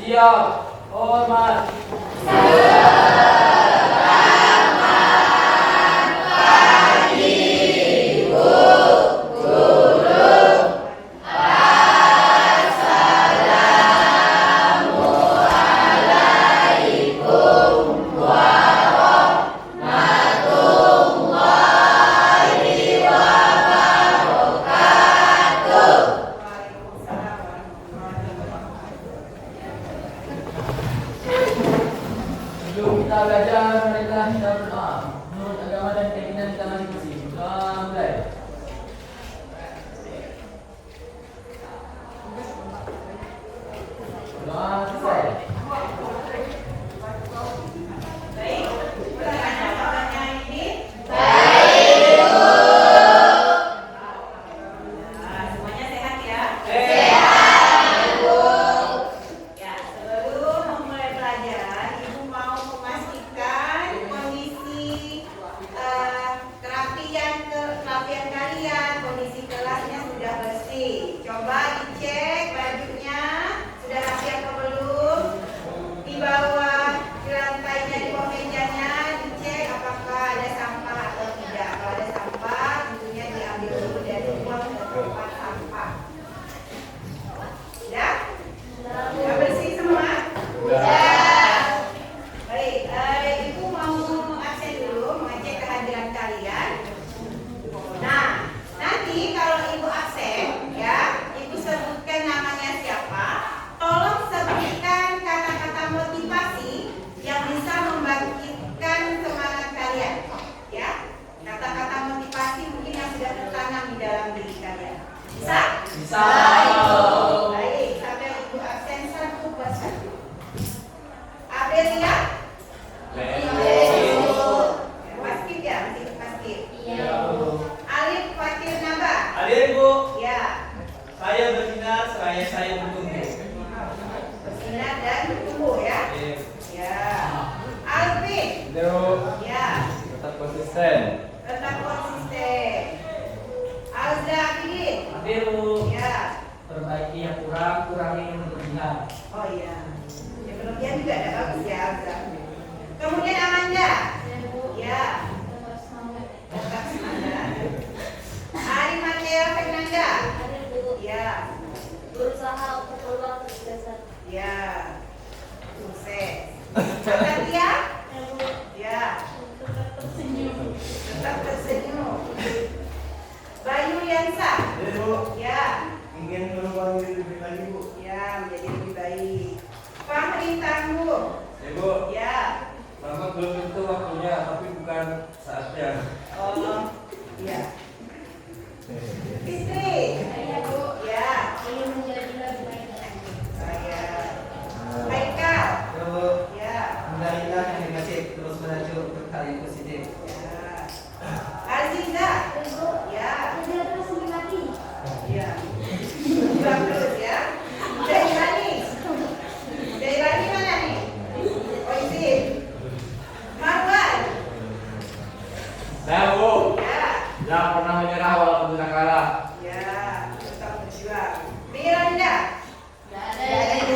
Siap. Hormat. Sebelum kita belajar, marilah kita berdoa. Menurut agama dan keyakinan kita masing-masing. Doa mulai. Doa selesai. Baik, pertanyaan ini. Semuanya sehat ya? Ya, sebelum memulai belajar, Ibu mau memastikan kondisi kerapian kalian, kondisi kelasnya sudah bersih. Coba dicek bajunya sudah rapi apa belum. Di bawah, di lantainya, di bawah mejanya dicek apakah ada sampah atau tidak. Kalau ada sampah, tentunya diambil dulu dan dibuang ke tempat sampah. Ya? Sudah bersih semua? Baik, Ibu mau absen dulu, mengecek kehadiran kalian. Nah, nanti kalau Ibu absen, ya, Ibu sebutkan namanya siapa. Tolong sebutkan kata-kata motivasi yang bisa membangkitkan semangat kalian. Ya, kata-kata motivasi mungkin yang sudah tertanam di dalam diri kalian. Bisa? Bisa. Baik, sampai Ibu absen satu persatu. Abelia? Paskib ya, masih paskib. Alif Fakir Naba? Hadir Bu, Ya, saya bersinar seraya saya bertumbuh. bersinar dan bertumbuh ya. Iya. Ya. Alvin? Bu, Ya, tetap konsisten. tetap konsisten. Alza Afidin? Hadir, Bu. Ya. Perbaiki yang kurang, kurangi yang berlebihan. Oh iya. Yang berlebihan juga ada bagus ya Alza. Kemudian Amanda? Ya. Tetap semangat. Ari Mateo Fernanda? Ya. Berusaha untuk keluar kesuksesan. Ya. Sukses. Nadia? Ya. Tetap tersenyum. Tetap tersenyum. Bayu Yansa? Hadir Bu, Ya. ingin berubah lebih lagi Bu. Ya, menjadi lebih baik. Fahri Tangguh? Ya Bu, Ya. selamat belum tentu waktunya, tapi bukan saatnya. Oh, ya. Istri? Saya Bu Ya. ingin menjadi lebih baik. Saya. Haikal? Ya Bu, Ya. alhamdulillah yang dikasih terus maju untuk hal yang positif. Ya. Aziza? Bu, Ya. belajar terus mendekati. Ya. Juang terus ya. Jailani? Jailani mana nih? Oh, izin. Marwan? Saya, Bu. Ya. Jangan pernah menyerah walaupun sudah kalah. Ya. Tetap berjuang. Miranda? Ada yang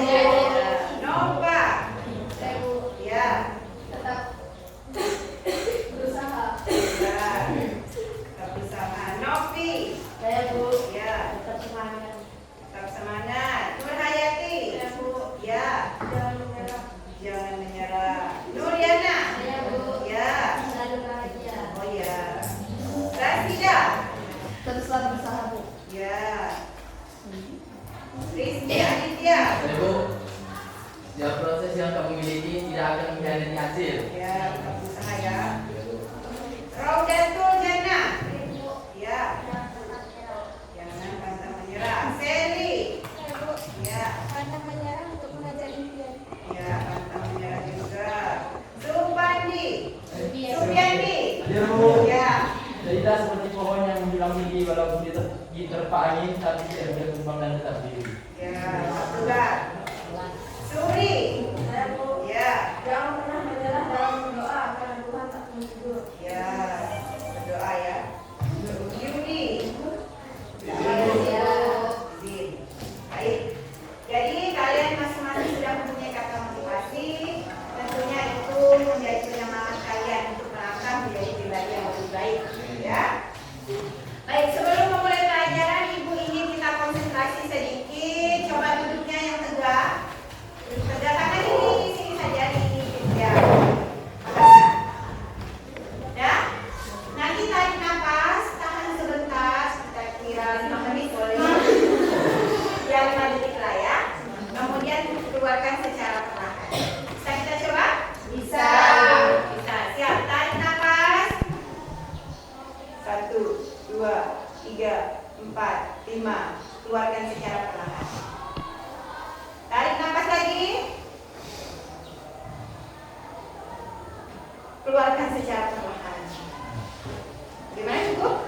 Nova? Saya Bu Ya. tetap berusaha. Ya. Tetap bersama. Novi? Saya Bu Ya. tetap semangat. Tetap semangat. Nur Hayati? Saya Bu Ya. jangan menyerah. Jangan menyerah. Nuriana? Saya Bu Ya. selalu bahagia. Oh ya. Rasida? Teruslah berusaha Bu. Ya. Rizky Aditya? Saya, Bu. Setiap proses yang kamu miliki tidak akan mengkhianati hasil. Ya, tetap berusaha ya. Raudatul Jannah? Ya. Jangan pantang menyerah. Sally? Saya Bu Ya. pantang menyerah untuk mengejar impian. Ya, pantang menyerah juga. Supandi? Biasa. Supiandi? Hadir, Bu. Ya. Jadilah seperti pohon yang menjulang tinggi walaupun diterpa angin, tapi tidak berkembang dan tetap berdiri. Ya, betul. Suri? Saya Bu Ya. jangan pernah menyerah dalam berdoa karena Tuhan tak menghibur. Ya, berdoa ya. Yudi? Ya. Baik. Jadi kalian masing-masing sudah mempunyai keluarkan secara perlahan. Gimana, cukup?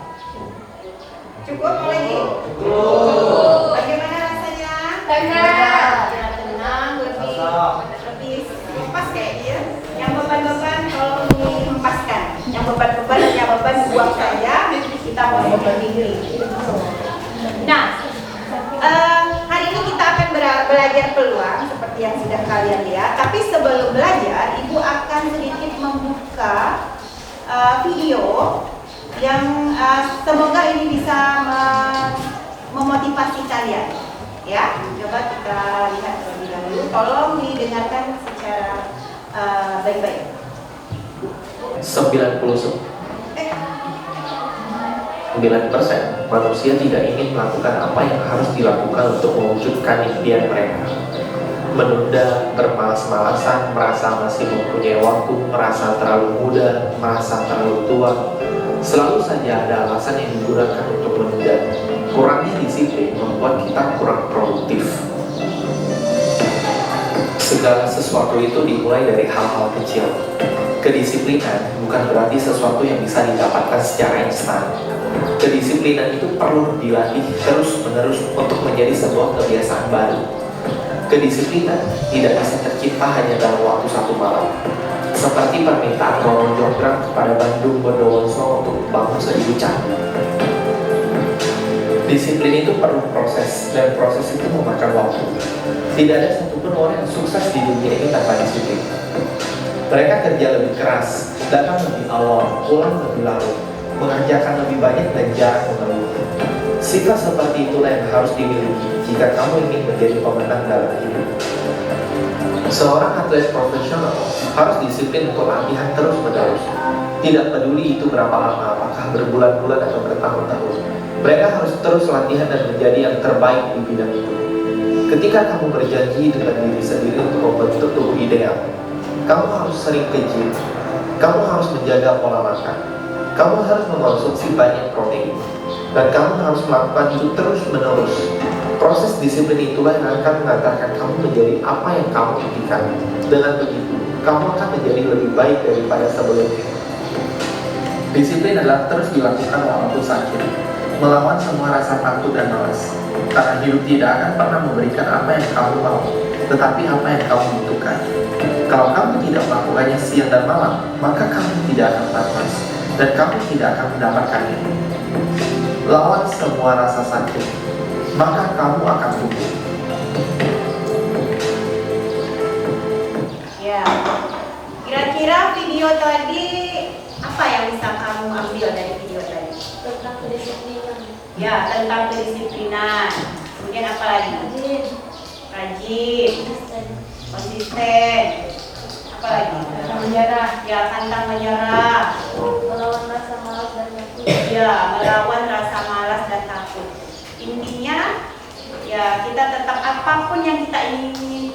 Cukup mau lagi? Cukup. Bagaimana rasanya? Tenang. Ya, tenang, lebih lepas kayaknya. Yang beban-beban tolong dihempaskan. Yang beban buang saja. Kita mau berdiri. Nah, hari ini kita akan belajar peluang seperti yang sudah kalian lihat. Tapi sebelum belajar, Ibu akan sedikit membuka video yang semoga ini bisa memotivasi kalian. Ya, coba kita lihat terlebih dahulu. Tolong didengarkan secara baik-baik. 9% manusia tidak ingin melakukan apa yang harus dilakukan untuk mewujudkan impian mereka. Menunda, bermalas-malasan, merasa masih mempunyai waktu, merasa terlalu muda, merasa terlalu tua. Selalu saja ada alasan yang digunakan untuk menunda. Kurangnya disiplin membuat kita kurang produktif. Segala sesuatu itu dimulai dari hal-hal kecil. Kedisiplinan bukan berarti sesuatu yang bisa didapatkan secara instan. Kedisiplinan itu perlu dilatih terus-menerus untuk menjadi sebuah kebiasaan baru. Kedisiplinan tidak bisa tercipta hanya dalam waktu satu malam. Seperti permintaan Roro Jonggrang kepada Bandung Bondowoso untuk bangun 1000 candi. Disiplin itu perlu proses, dan proses itu memakan waktu. Tidak ada satupun orang yang sukses di dunia ini tanpa disiplin. Mereka kerja lebih keras, datang lebih awal, pulang lebih larut, mengerjakan lebih banyak dan jarang mengeluh. Sikap seperti itulah yang harus dimiliki jika kamu ingin menjadi pemenang dalam hidup. Seorang atlet profesional harus disiplin untuk latihan terus-menerus. Tidak peduli itu berapa lama, apakah berbulan-bulan atau bertahun-tahun. Mereka harus terus latihan dan menjadi yang terbaik di bidang itu. Ketika kamu berjanji dengan diri sendiri untuk membentuk tubuh ideal, kamu harus sering ke gym, kamu harus menjaga pola makan, kamu harus mengkonsumsi banyak protein, dan kamu harus melakukan itu terus-menerus. Proses disiplin itulah yang akan mengantarkan kamu menjadi apa yang kamu impikan. Dengan begitu, kamu akan menjadi lebih baik daripada sebelumnya. Disiplin adalah terus dilakukan walaupun sakit, melawan semua rasa takut dan malas. Karena hidup tidak akan pernah memberikan apa yang kamu mau, tetapi apa yang kamu butuhkan. Kalau kamu tidak melakukannya siang dan malam, maka kamu tidak akan pantas, dan kamu tidak akan mendapatkannya. Lawan semua rasa sakit, maka kamu akan tumbuh. Ya, kira-kira video tadi apa yang bisa kamu ambil dari video tadi? Tentang kedisiplinan. Ya, tentang kedisiplinan. Kemudian apa lagi? Rajin, konsisten. Apa lagi? Menyerah. Ya, pantang menyerah. Melawan rasa malas dan takut. Ya, melawan rasa malas dan takut. Intinya, ya kita tetap apapun yang kita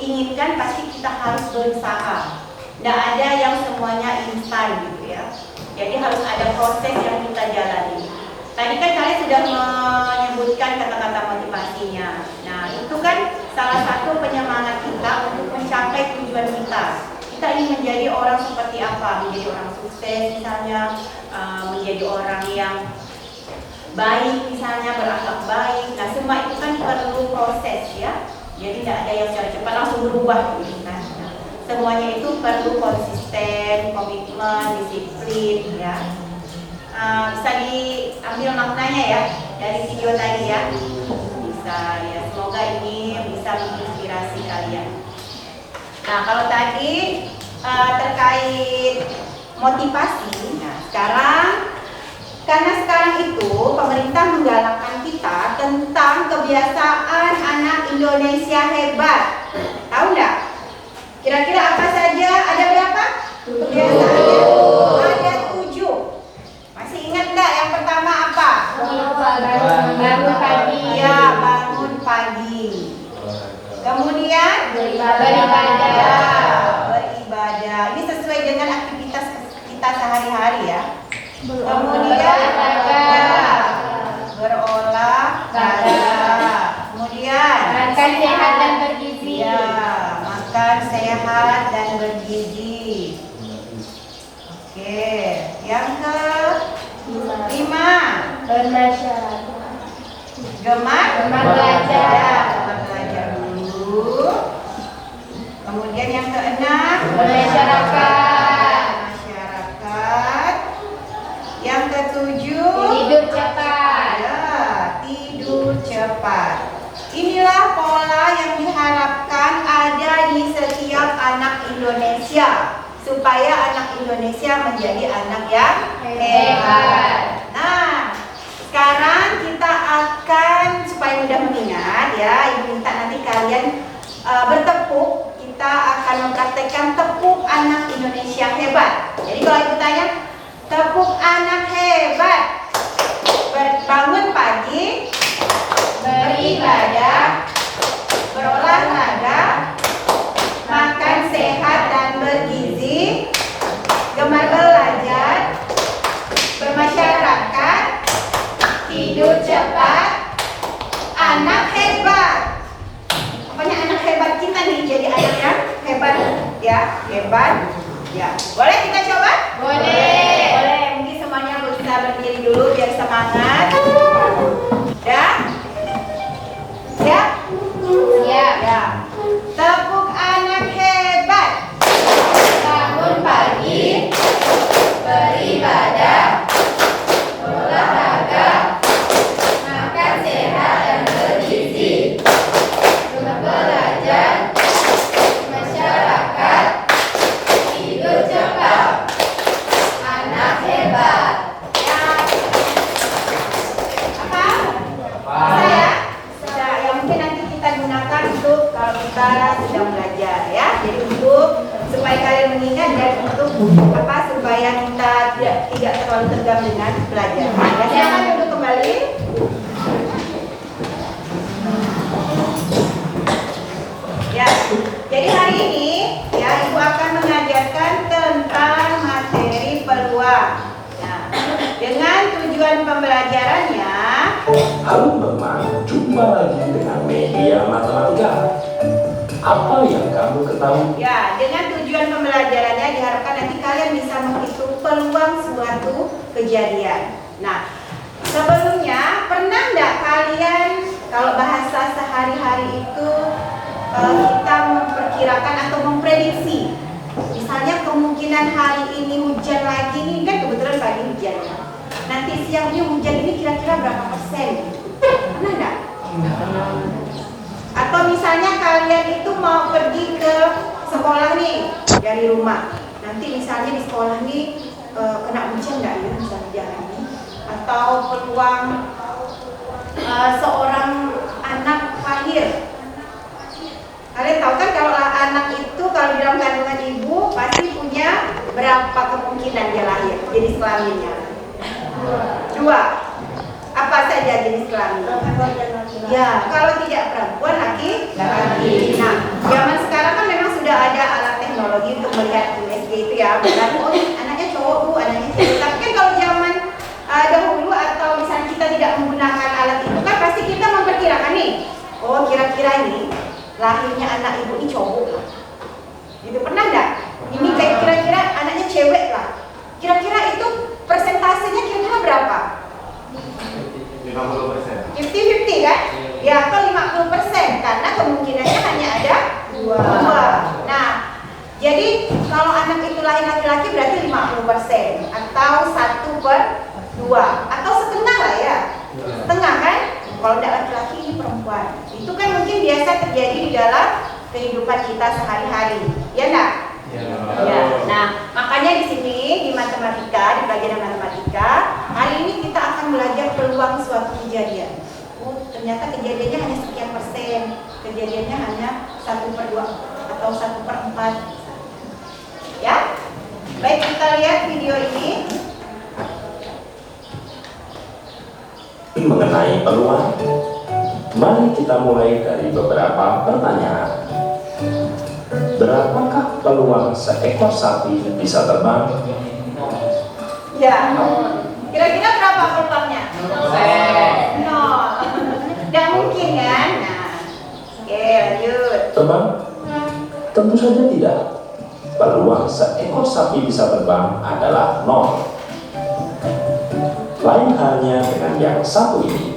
inginkan pasti kita harus berusaha. Tidak ada yang semuanya instan gitu ya. Jadi harus ada proses yang kita jalani. Tadi kan kalian sudah menyebutkan kata-kata motivasinya. Nah, itu kan salah satu penyemangat kita untuk mencapai tujuan kita. Kita ingin menjadi orang seperti apa? Menjadi orang sukses misalnya, menjadi orang yang baik misalnya, berakhlak baik. Nah, semua itu kan perlu proses ya. Jadi tidak ada yang secara cepat langsung berubah gitu kan. Nah, semuanya itu perlu konsisten, komitmen, disiplin ya. Bisa diambil maknanya ya dari video tadi ya. Bisa ya. Semoga ini bisa menginspirasi kalian. Nah, kalau tadi terkait motivasi, nah sekarang karena sekarang itu pemerintah menggalakkan kita tentang kebiasaan anak Indonesia hebat. Tahu nggak? Kira-kira apa saja? Ada berapa? Kebiasaannya ada 7. Masih ingat nggak? Yang pertama apa? Bangun pagi. Ya, bangun pagi. Kemudian Beribadah. Ya, beribadah. Ini sesuai dengan aktivitas kita sehari-hari ya. Kemudian ya, berolahraga. Kemudian Makan sehat dan bergizi. ya, makan sehat dan bergizi. Oke. Oke. Yang kelima. Bermasyarakat. Gemar Belajar. Ya, gemar belajar dulu. Kemudian yang keenam. Bermasyarakat. Masyarakat. Yang ketujuh. Tidur cepat. Ya, tidur cepat. Inilah pola yang diharapkan ada di setiap anak Indonesia supaya anak Indonesia menjadi anak yang hebat. Nah, sekarang kita akan supaya mudah mengingat ya, Ibu minta nanti kalian bertepuk. Kita akan mempraktekkan tepuk anak Indonesia hebat. Jadi kalau Ibu tanya, tepuk anak hebat. Bangun pagi, beribadah, berolahraga, makan sehat dan bergizi, gemar belajar, bermasyarakat, tidur cepat, anak hebat. Pokoknya anak hebat kita nih jadi anak yang hebat ya, hebat. Ya, boleh kita coba? Boleh. Boleh. Mungkin semuanya bisa berdiri dulu biar semangat. Ya? Siap? Siap. Ya. Tepuk anak hebat. Bangun pagi, beribadah, berolahraga, makan sehat dan bergizi, gemar belajar, masyarakat, tidur cepat, anak hebat. Ya. Apa? Saya? Sudah. Ya mungkin nanti kita gunakan untuk kalau kita sedang belajar ya. Jadi untuk supaya kalian mengingat dan untuk apa supaya kita tidak terlalu tegang dengan belajar. Ya, silakan duduk kembali. Ya, jadi hari ini ya Ibu akan mengajarkan tentang materi peluang. Nah, dengan tujuan pembelajarannya. Halo teman, jumpa lagi dengan media matematika. Apa yang kamu ketahui? Ya, dengan tujuan pembelajarannya diharapkan nanti kalian bisa menghitung peluang suatu kejadian. Nah, sebelumnya pernah nggak kalian kalau bahasa sehari-hari itu kita memperkirakan atau memprediksi? Misalnya kemungkinan hari ini hujan lagi nih, kan kebetulan pagi hujan. Nanti siangnya hujan ini kira-kira berapa persen? Pernah nggak? Atau misalnya kalian itu mau pergi ke sekolah nih dari rumah. Nanti misalnya di sekolah nih kena hujan nggak ya misalnya jalan ini? Atau peluang seorang anak lahir. Kalian tahu kan kalau anak itu kalau di dalam kandungan ibu pasti punya berapa kemungkinan dia lahir jadi kelaminnya? 2. Apa saja jenis kelamin? Ya, kalau tidak perempuan laki. Nah, zaman sekarang kan memang sudah ada alat teknologi untuk melihat USG itu ya. Benar, oh anaknya cowok bu, anaknya cewek. Tapi kan kalau zaman dahulu atau misalnya kita tidak menggunakan alat itu kan pasti kita memperkirakan nih. Oh kira-kira ini lahirnya anak ibu ini cowok. Gitu pernah nggak? Ini kayak kira-kira anaknya cewek lah. Kira-kira itu persentasenya kira-kira berapa? 50%. 50-50 kan? Ya, atau 50% karena kemungkinannya hanya ada 2. Nah, jadi kalau anak itu lahir laki-laki berarti 50% atau 1/2 atau setengah lah ya. Setengah kan? Kalau tidak laki-laki ini perempuan. Itu kan mungkin biasa terjadi di dalam kehidupan kita sehari-hari. Ya enggak? Ya. Nah, makanya di sini di matematika, di pelajaran matematika, hari ini kita akan belajar peluang suatu kejadian. Oh, ternyata kejadiannya hanya sekian persen, kejadiannya hanya 1/2 atau 1/4. Ya, baik kita lihat video ini. Mengenai peluang, mari kita mulai dari beberapa pertanyaan. Berapakah peluang seekor sapi bisa terbang? Ya, kira-kira berapa peluangnya? 0. Tidak mungkin kan? Nah, oke lanjut. Terbang? Tentu saja tidak. peluang seekor sapi bisa terbang adalah 0. Lain halnya dengan yang satu ini.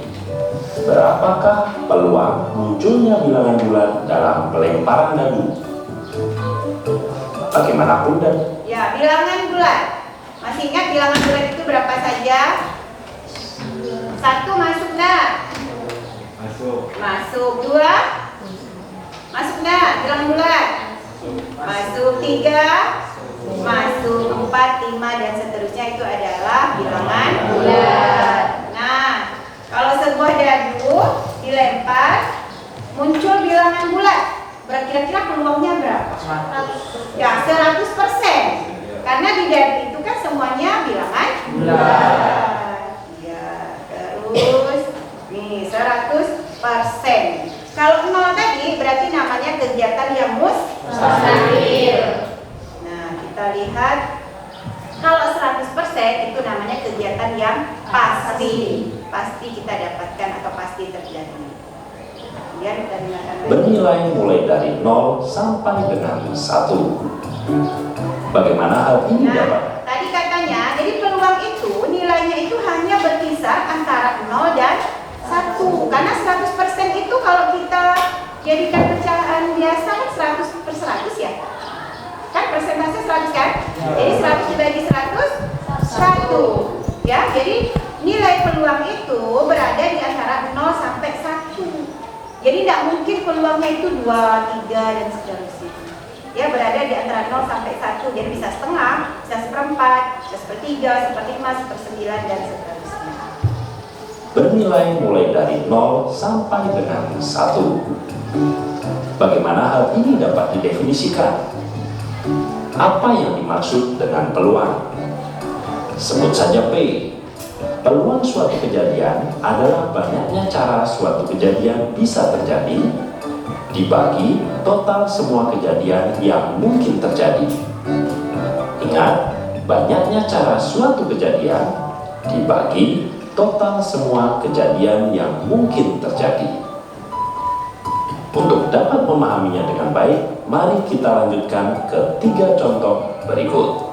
Berapakah peluang munculnya bilangan bulat dalam pelemparan dadu? Bagaimanapun dan Ya, bilangan bulat. Masih ingat bilangan bulat itu berapa saja? 1 masuk enggak? Masuk. Masuk. 2 masuk enggak? Bilangan bulat. Masuk. 3 masuk. 4, 5 dan seterusnya itu adalah bilangan bulat. Nah, kalau sebuah dadu dilempar muncul bilangan bulat, kira-kira peluangnya berapa? 100. Ya, 100%. Karena di dadu itu kan semuanya bilangan bulat. Ya, terus nih 100%. Kalau 0 tadi berarti namanya kegiatan yang mustahil. Nah, kita lihat kalau 100% itu namanya kegiatan yang pasti. Pasti kita dapatkan atau pasti terjadi. Kemudian kita dengarkan lagi. bernilai mulai dari 0 sampai dengan 1. Bagaimana hal ini dapat? Tadi katanya, jadi peluang itu nilainya itu hanya berkisar antara 0 dan 1. Karena 100% itu kalau kita jadikan pecahan biasa kan 100/100 ya. Kan persentase 100 kan? Jadi 100 dibagi 100, 1. Ya, jadi nilai peluang itu berada di antara 0 sampai 1. Jadi tidak mungkin peluangnya itu 2, 3 dan seterusnya. Ya, berada di antara 0 sampai 1. Jadi bisa setengah, bisa seperempat, bisa sepertiga, seperlima, sepersembilan dan seterusnya. Bernilai mulai dari 0 sampai dengan 1. Bagaimana hal ini dapat didefinisikan? Apa yang dimaksud dengan peluang? Sebut saja P. Peluang suatu kejadian adalah banyaknya cara suatu kejadian bisa terjadi dibagi total semua kejadian yang mungkin terjadi. Ingat, banyaknya cara suatu kejadian dibagi total semua kejadian yang mungkin terjadi. Untuk dapat memahaminya dengan baik, mari kita lanjutkan ke 3 contoh berikut.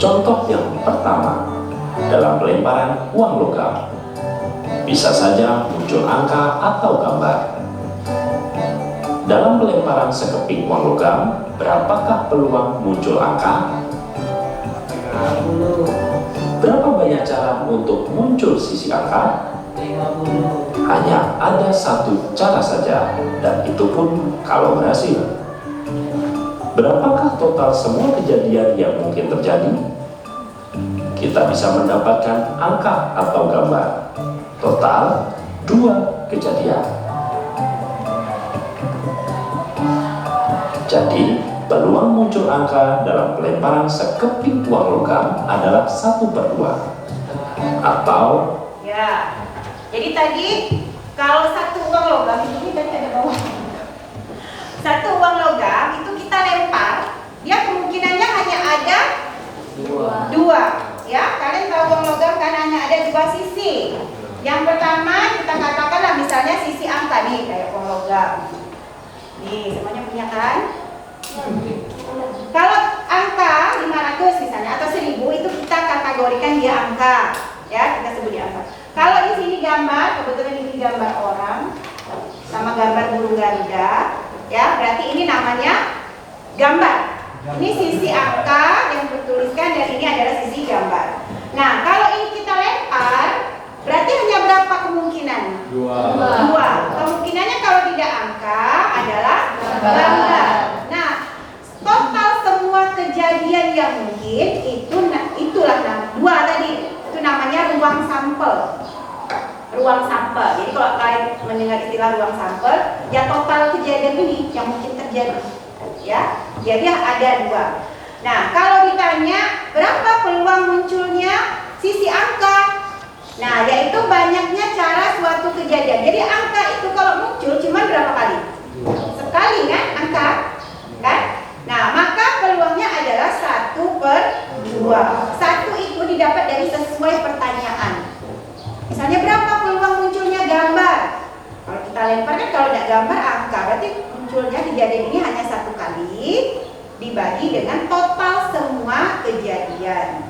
Contoh yang pertama, dalam pelemparan uang logam, bisa saja muncul angka atau gambar. Dalam pelemparan sekeping uang logam, berapakah peluang muncul angka? 50. Berapa banyak cara untuk muncul sisi angka? 50. Hanya ada satu cara saja, dan itu pun kalau berhasil. Berapakah total semua kejadian yang mungkin terjadi? Kita bisa mendapatkan angka atau gambar. Total 2 kejadian. Jadi, peluang muncul angka dalam pelemparan sekeping uang logam adalah 1/2. Atau Ya. Jadi tadi kalau satu uang logam ini tadi ada bawah. Satu uang logam itu kita lempar, dia kemungkinannya hanya ada 2. Ya, kalian tahu uang logam kan hanya ada 2 sisi. Yang pertama kita katakanlah misalnya sisi angka nih kayak uang logam. Nih, semuanya punya kan? Kalau angka 500 misalnya atau 1000 itu kita kategorikan dia angka. Ya, kita sebut dia angka. Kalau di sini gambar, kebetulan ini gambar orang sama gambar burung Garuda, ya berarti ini namanya gambar. Ini sisi angka yang bertuliskan dan ini adalah sisi gambar. Nah, kalau ini kita lempar, berarti hanya berapa kemungkinan? 2. Kemungkinannya kalau tidak angka adalah gambar. Nah, total semua kejadian yang mungkin itulah 2 tadi. Itu namanya ruang sampel. Ruang sampel. Jadi kalau kalian mendengar istilah ruang sampel, ya total kejadian ini yang mungkin terjadi. Ya, jadi ada 2. Nah, kalau ditanya berapa peluang munculnya sisi angka? Nah, yaitu banyaknya cara suatu kejadian. Jadi angka itu kalau muncul cuma berapa kali? Sekali kan angka? Kan? Nah, maka peluangnya adalah 1/2. 1 itu didapat dari sesuai pertanyaan. Misalnya berapa peluang munculnya gambar? Kalau kita lempar kan kalau tidak gambar angka, berarti munculnya kejadian ini hanya 1 kali. dibagi dengan total semua kejadian.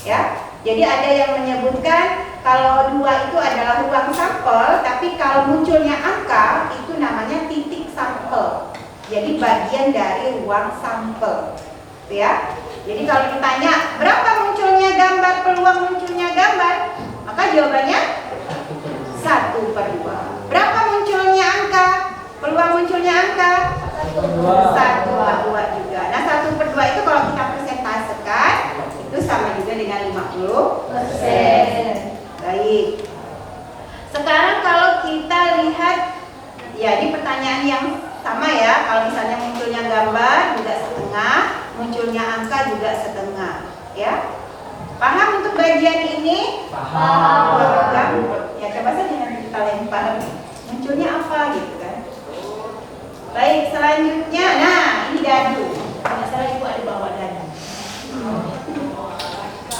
Ya, jadi ada yang menyebutkan kalau 2 itu adalah ruang sampel, tapi kalau munculnya angka itu namanya titik sampel. Jadi bagian dari ruang sampel, ya. Jadi kalau ditanya berapa munculnya gambar, peluang munculnya gambar, maka jawabannya 1/2. Berapa munculnya angka, peluang munculnya angka? 1/2 juga. Nah 1/2 itu kalau kita persentasekan itu sama juga dengan 50%. Baik. Sekarang kalau kita lihat, ya ini pertanyaan yang sama ya. Kalau misalnya munculnya gambar juga setengah, munculnya angka juga setengah, ya. Paham untuk bagian ini? Paham. Ya coba saja nanti kita lempar. Munculnya apa gitu kan? Baik, selanjutnya, nah ini dadu. Nggak salah ibu ada bawa dadu.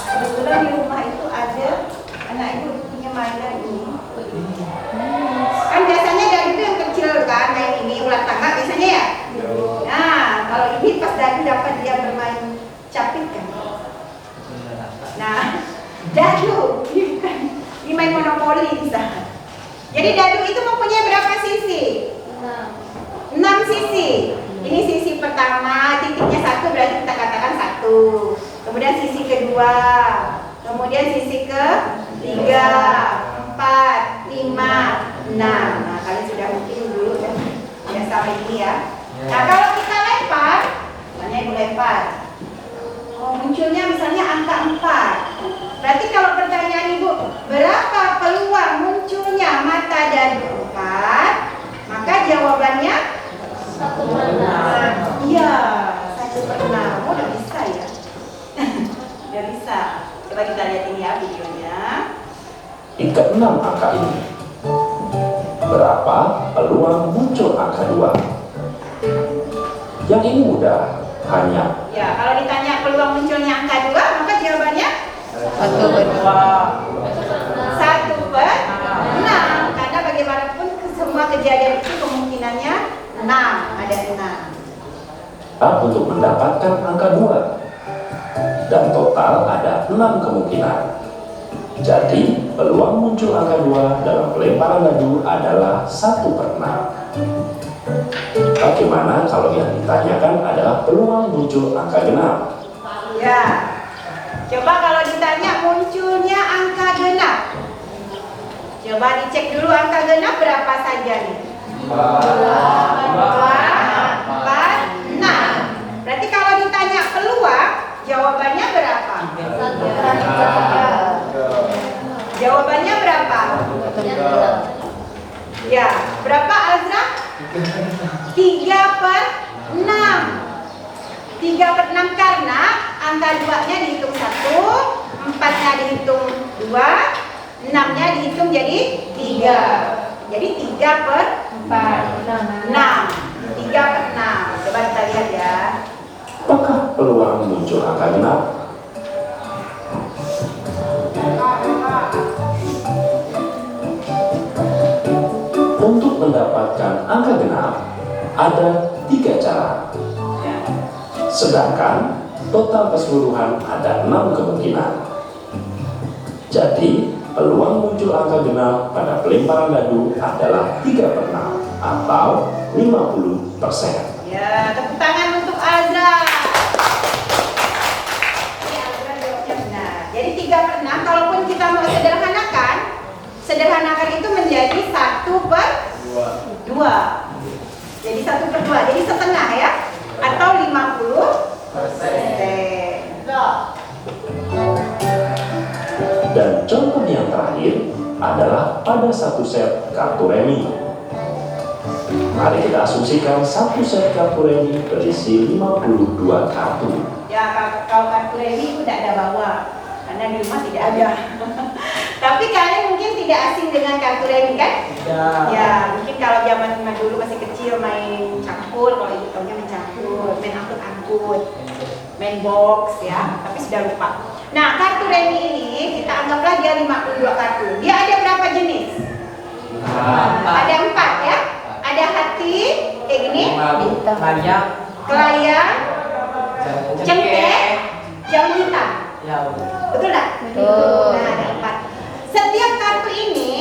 Kebetulan di rumah itu ada anak ibu punya mainan ini. Kan biasanya dadu itu yang kecil kan, kayak ini ulat tangga biasanya ya. Nah, kalau ini pas dadu dapat dia bermain capit kan. Nah, dadu ini main monopoli bisa. Jadi dadu itu mempunyai berapa sisi? 6 sisi. Ini sisi pertama, titiknya 1 berarti kita katakan 1. Kemudian sisi kedua, kemudian sisi ketiga, 4, 5, 6. Nah, kalian sudah mungkin dulu kan ya sama ini ya. Nah, kalau kita lempar, misalnya ibu lempar, munculnya misalnya angka 4. Berarti kalau pertanyaan ibu, berapa peluang munculnya mata dadu 4? Maka jawabannya 1/6. Iya, 1/6. Oh, udah bisa ya. Udah bisa. Coba kita lihat ini ya videonya. Yang keenam angka ini. Berapa peluang muncul angka 2? Yang ini mudah, hanya Ya, kalau ditanya peluang munculnya angka 2, maka jawabannya 1/6. Karena bagaimanapun semua kejadian itu kemungkinannya 6, ada 6. untuk mendapatkan angka 2. Dan total ada 6 kemungkinan. Jadi, peluang muncul angka 2 dalam pelemparan dadu adalah 1/6. Bagaimana kalau yang ditanyakan adalah peluang muncul angka genap? Ya. Coba kalau ditanya munculnya angka genap. Coba dicek dulu angka genap berapa saja nih? 2, 4, 6. Berarti kalau ditanya peluang, jawabannya berapa? Jawabannya berapa? Ya, berapa Azra? 3/6. 3/6 karena angka 2-nya dihitung 1, 4-nya dihitung 2, 6-nya dihitung jadi 3. Jadi 3/6. 3/6. Coba kita lihat ya. Apakah peluang muncul angka genap? Untuk mendapatkan angka genap, ada 3 cara. Sedangkan total keseluruhan ada 6 kemungkinan. Jadi, peluang muncul angka genap pada pelemparan dadu adalah 3/6 atau 50%. Ya, tepuk tangan untuk Azra. Ini Azra jawabnya benar. Jadi 3/6, kalaupun kita mau sederhanakan itu menjadi 1/2. Jadi 1/2, jadi setengah ya, atau 50%. Dan contoh yang terakhir adalah pada satu set kartu remi. Mari kita asumsikan satu set kartu remi berisi 52 kartu. Ya, kalau kartu remi itu tidak ada bawa, karena di rumah tidak ada. Tapi kalian mungkin tidak asing dengan kartu remi kan? Ya, mungkin kalau zaman dulu masih kecil main campur, kalau ibu tahunya main campur, main angkut-angkut, main box ya, tapi sudah lupa. Nah, kartu remi ini kita anggaplah dia 52 kartu. Dia ada berapa jenis? Ada 4 ya. Ada hati, kayak gini, kelayang, Cengkeh, jambu hitam. Ya, betul. Betul tak? Betul. Nah, ada 4. Setiap kartu ini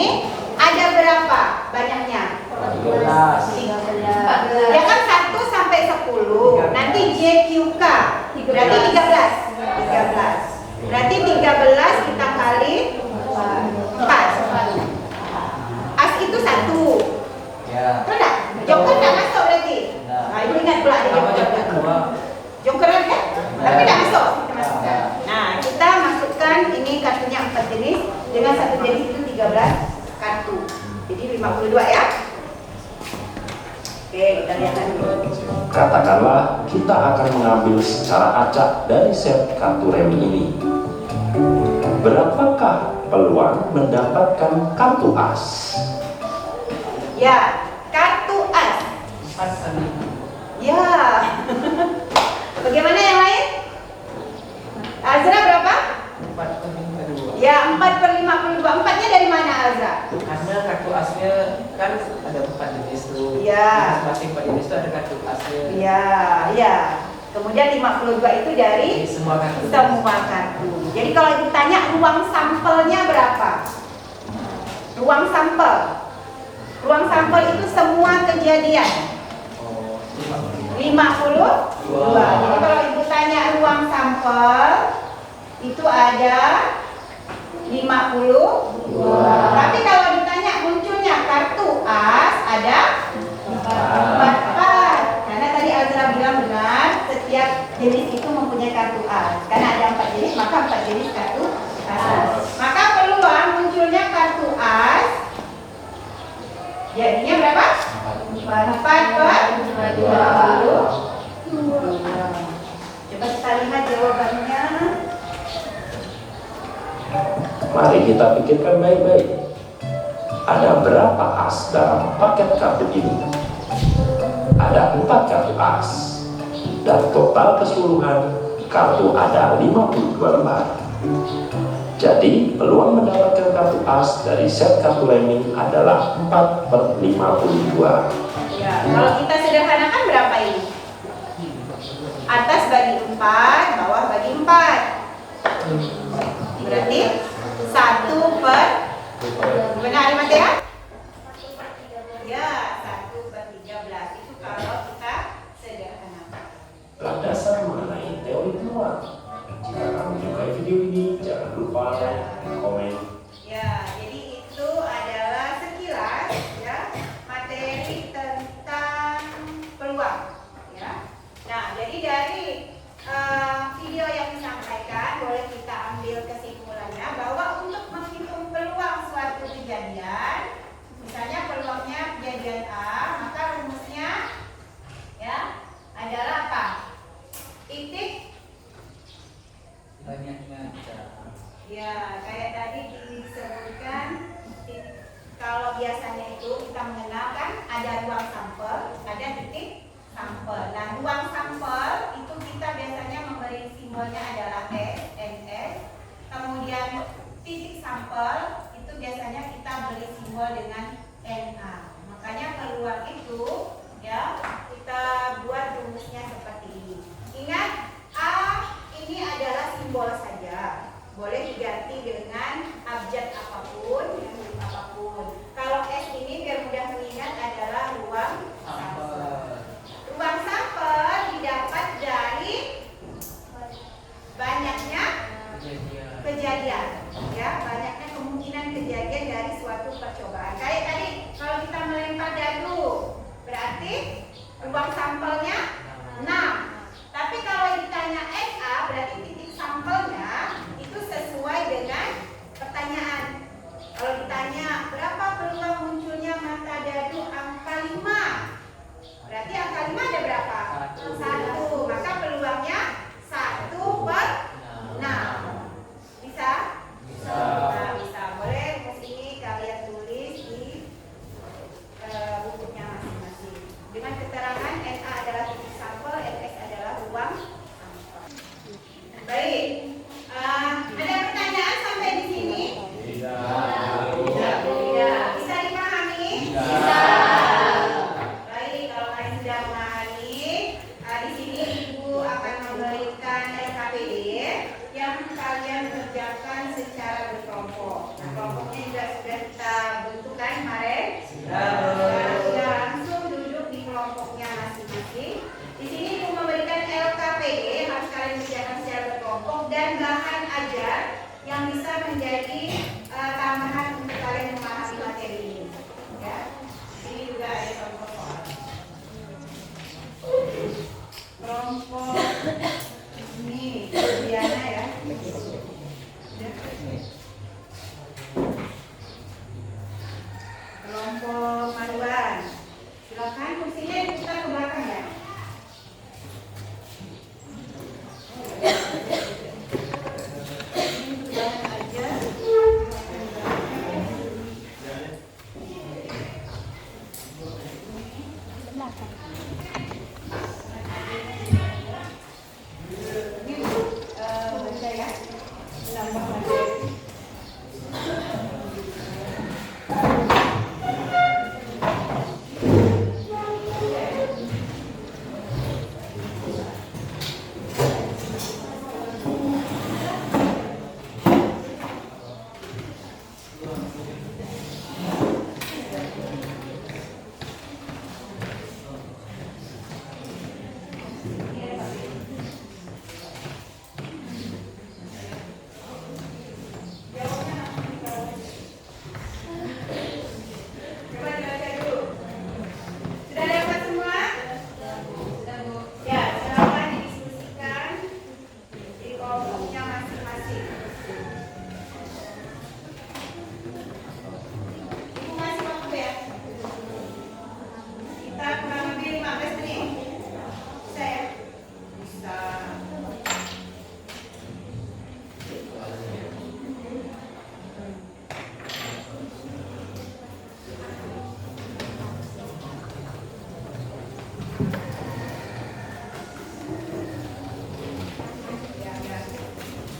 ada berapa banyaknya? 13. 14. Ya kan 1 sampai 10. Nanti JQK. Berarti 13. 13. Berarti 13 kita kali 4. As itu 1. Ya. Betul tak? Joker tak masuk berarti. Nah. Nah, ibu ingat pula ada Sama joker. yang kedua. Jokeran kan? Tapi tak masuk. Kita masukkan. Ya. Nah, kita masukkan ini kartunya 4 jenis. Dengan satu jenis itu 13 kartu. Jadi 52 ya. Oke, kita lihat lagi. Katakanlah kita akan mengambil secara acak dari set kartu remi ini. Berapakah peluang mendapatkan kartu as? Ya, kartu as. 4 kali. Ya. Bagaimana yang lain? Azra berapa? 4 kali kedua. Ya, 4/52. 4-nya dari mana Azra? Karena kartu asnya kan ada 4 jenis tuh. Ya. Masing-masing 4 jenis itu ada kartu asnya. Ya, ya. Kemudian 52 itu dari Jadi semua kartu. semua kartu. Jadi kalau ditanya ruang sampelnya berapa? Ruang sampel. Ruang sampel itu semua kejadian. Oh, 52. Jadi kalau ibu tanya ruang sampel itu ada 52. Tapi kalau ditanya munculnya kartu as ada 4. Karena tadi Azra bilang benar, setiap jenis itu mempunyai kartu as. Karena ada 4 jenis, maka 4 jenis kartu as. Maka peluang munculnya kartu as jadinya berapa? 4/20. Coba kita lihat jawabannya. Mari kita pikirkan baik-baik. Ada berapa as dalam paket kartu ini? Ada 4 kartu as. Dan total keseluruhan kartu ada 52 lembar. Jadi peluang mendapatkan kartu as dari set kartu remi adalah 4/52. Ya, kalau kita sederhanakan berapa ini? Atas bagi 4, bawah bagi 4. Berarti 1/, benar Mateo? Ya, 1/13 itu kalau kita sederhanakan. Landasan mengenai teori peluang. Jika kamu menyukai video ini, jangan lupa like, komen, Ya, jadi itu adalah sekilas ya materi tentang menjadi tambahan untuk kalian memahami materi ini. Ya, ini juga ada contoh soal. Kelompok ini Diana ya. Kelompok paduan. Silakan kursinya diputar ke belakang ya. Ini tugas aja. Ini baca ya. Nambah materi. Coba dibaca dulu. Sudah dapat semua? Ya, silakan didiskusikan di kelompoknya masing-masing. Ibu masih waktu ya? Kita kurang lebih 15 menit. Bisa ya? Bisa.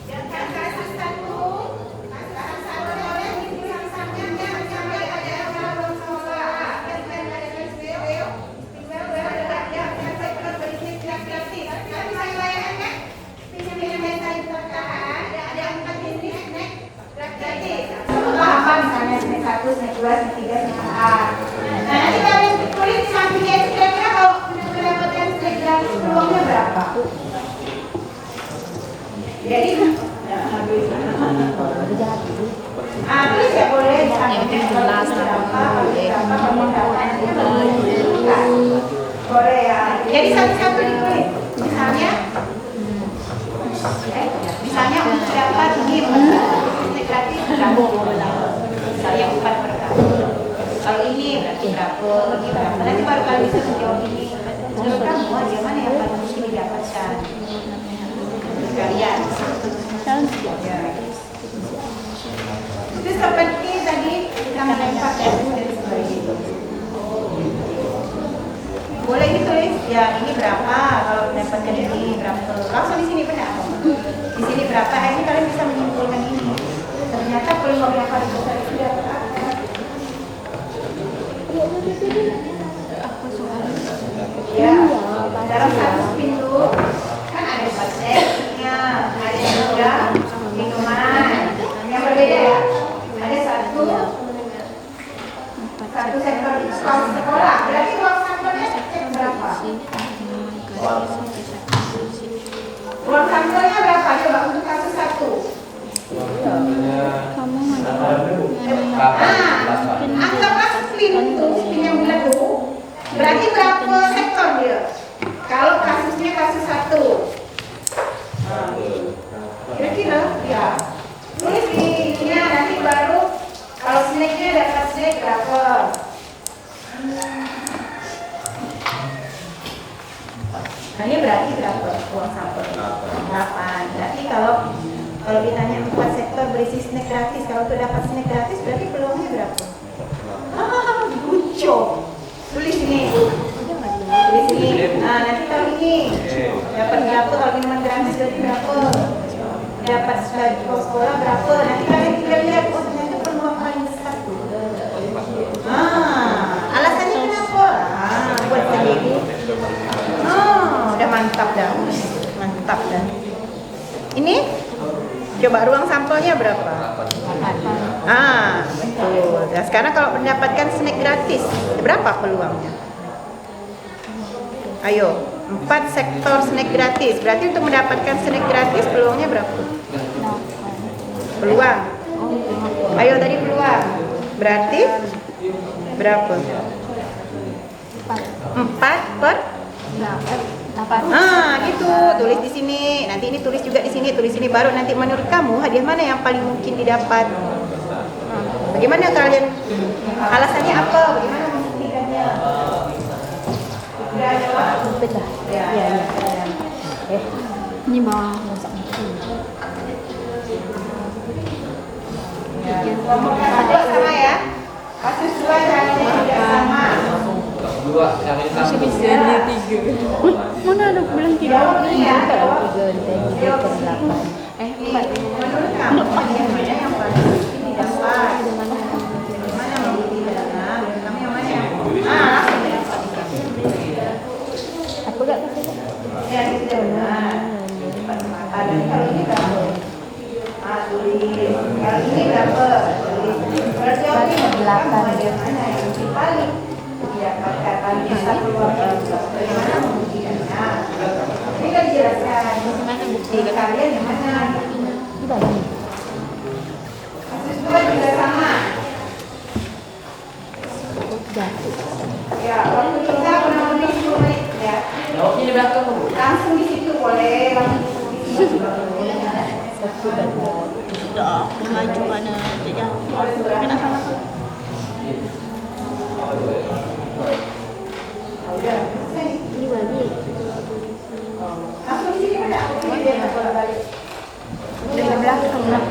Yang kasus satu oleh ibu yang sampai ada orang belum sekolah. Yang ada SBO, ada yang sektor berisik gratis. Tapi saya layankan pinjaman desa intertahan ada 4 jenis snack gratis. Apa misalnya snack 1, snack 2, snack 3, snack 4. Nah, nanti kalian tulis di sampingnya itu kira-kira kalau mendapatkan snack gratis peluangnya berapa? Jadi tulis ya boleh boleh ya. Jadi satu-satu ditulis. Misalnya untuk dapat ini gratis berapa? Misalnya 4 per tahun. Kalau ini berarti berapa? Ini berapa? Nanti baru kalian bisa menjawab ini. Menurut kamu aja mana yang paling mungkin didapatkan? Kalian. Ya. Itu seperti tadi kita melempar ilmu dari sebagainya. Boleh ditulis ya ini berapa kalau mendapatkan ini berapa. Langsung di sini benar. Di sini berapa? Ini kalian bisa menyimpulkan ini. Ternyata peluang yang paling besar itu dapat apa? Ya, dalam satu pintu kan ada 4 setnya, ada juga minuman yang berbeda ya. Ada satu sektor sekolah. Berarti uang sampelnya berapa? Uang sampelnya berapa? Coba untuk kasus 1. Anggaplah spin yang bulat dulu. Berarti berapa sektor dia? Kalau kasusnya kasus 1. Kira-kira ya. Tulis di ininya nanti baru kalau snacknya dapat snack berapa? Nah, ini berarti berapa uang sampel? 8. Berarti kalau ditanya 4 sektor berisi snack gratis, kalau tuh dapat snack gratis berarti peluangnya berapa? Lucu. Tulis ini. Tulis ini. Nah, nanti kalau ini dapat berapa? Kalau minuman gratis berarti berapa? Dapat sekolah berapa? Nanti kalian tinggal lihat oh ternyata peluang paling besar tuh. Alasannya kenapa? Buat sendiri. Udah mantap dah. Mantap dah. Ini coba ruang sampelnya berapa? 8. Betul. Nah, sekarang kalau mendapatkan snack gratis, berapa peluangnya? Ayo, 4 sektor snack gratis. Berarti untuk mendapatkan snack gratis peluangnya berapa? Peluang. Ayo tadi peluang. Berarti berapa? 4 per 8. Nah, gitu. Tulis di sini. Nanti ini tulis juga di sini, tulis sini, baru nanti menurut kamu hadiah mana yang paling mungkin didapat? Bagaimana kalian? Alasannya apa? Bagaimana membuktikannya? Udah jawab? Betul. Ya. Ini bawah. Kelompok satu sama ya. Kasus 2 caranya tidak sama. Dua, yang ini satu. Mana ada bilang Jawab nih ya. Jawab. Menurut kamu hadiah mana yang paling mungkin didapat? Mana membuktikannya? Menurut kamu yang mana yang? Langsung didapat. Apa gak kasih? Ya, itu benar. Ada kalau ini berapa? Tulis. Kalau ini berapa? Tulis. Berarti ini Delapan. hadiah mana yang paling didapatkan? Bisa keluar bagaimana membuktikannya? Ini kan dijelaskan. Mana bukti? Kalian yang mana? Di dalam. Kasus 2 juga sama. Ya, waktu kita kurang lebih 10 menit ya. Jawabnya di belakang. Langsung di situ boleh, langsung di situ juga boleh. Satu dan dua. Dah, maju mana saja. Kenapa? Udah, Ini balik. langsung di sini ada. Biar tak bolak-balik. Dari belakang lah.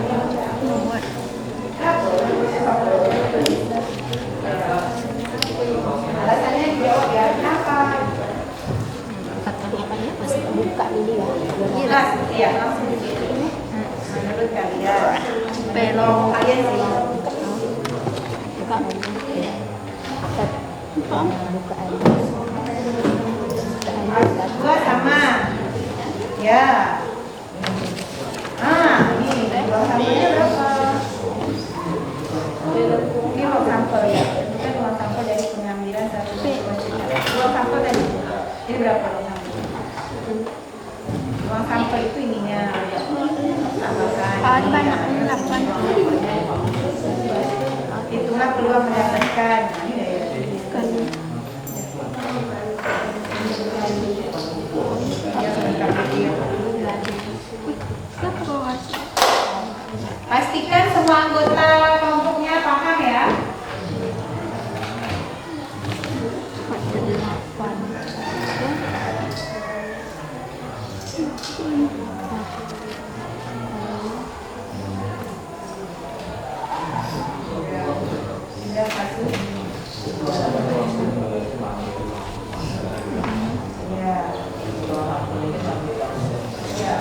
Alasannya dijawab ya, kenapa? Apa ya? Pas buka dulu ya. Jelas, iya, langsung di sini. Menurut kalian, Pelong. kalian sih. Buka. Buka aja. Dua sama. Ya. Ini dua sampelnya berapa? Ini ruang sampel ya. Itu kan ruang sampel dari pengambilan satu ruang sampel tadi. Ini berapa ruang sampel? Ruang sampel itu ininya. Tambahkan. Banyak 8. Itulah peluang mendapatkan. Ini ya. Pastikan semua anggota kelompoknya paham ya. Sudah kasus. Ya. Ya.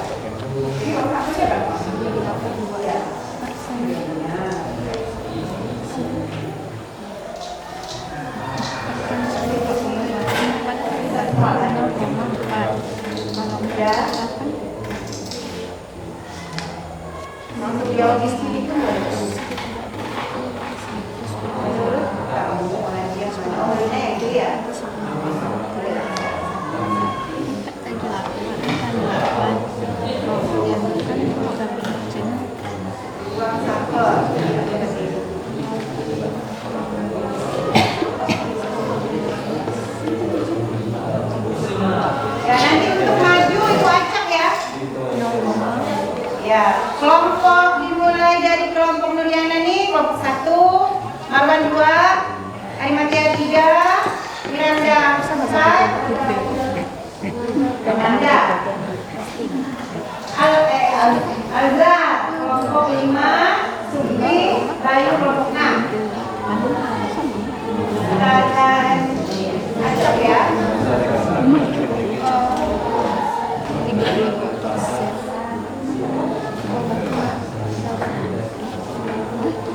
Ini orang apa siapa? Ya. Masuk jauh di sini itu menurut kamu pengajian mana itu ya? Ruang sampel. Ya nanti untuk maju itu acak ya. Ya, kelompok dimulai dari kelompok Nuriana nih, kelompok 1, Marwan 2, Arimatia 3, Miranda 4, dan Anda. Alza kelompok 5, Subli, Bayu kelompok 6. Kita akan acak ya.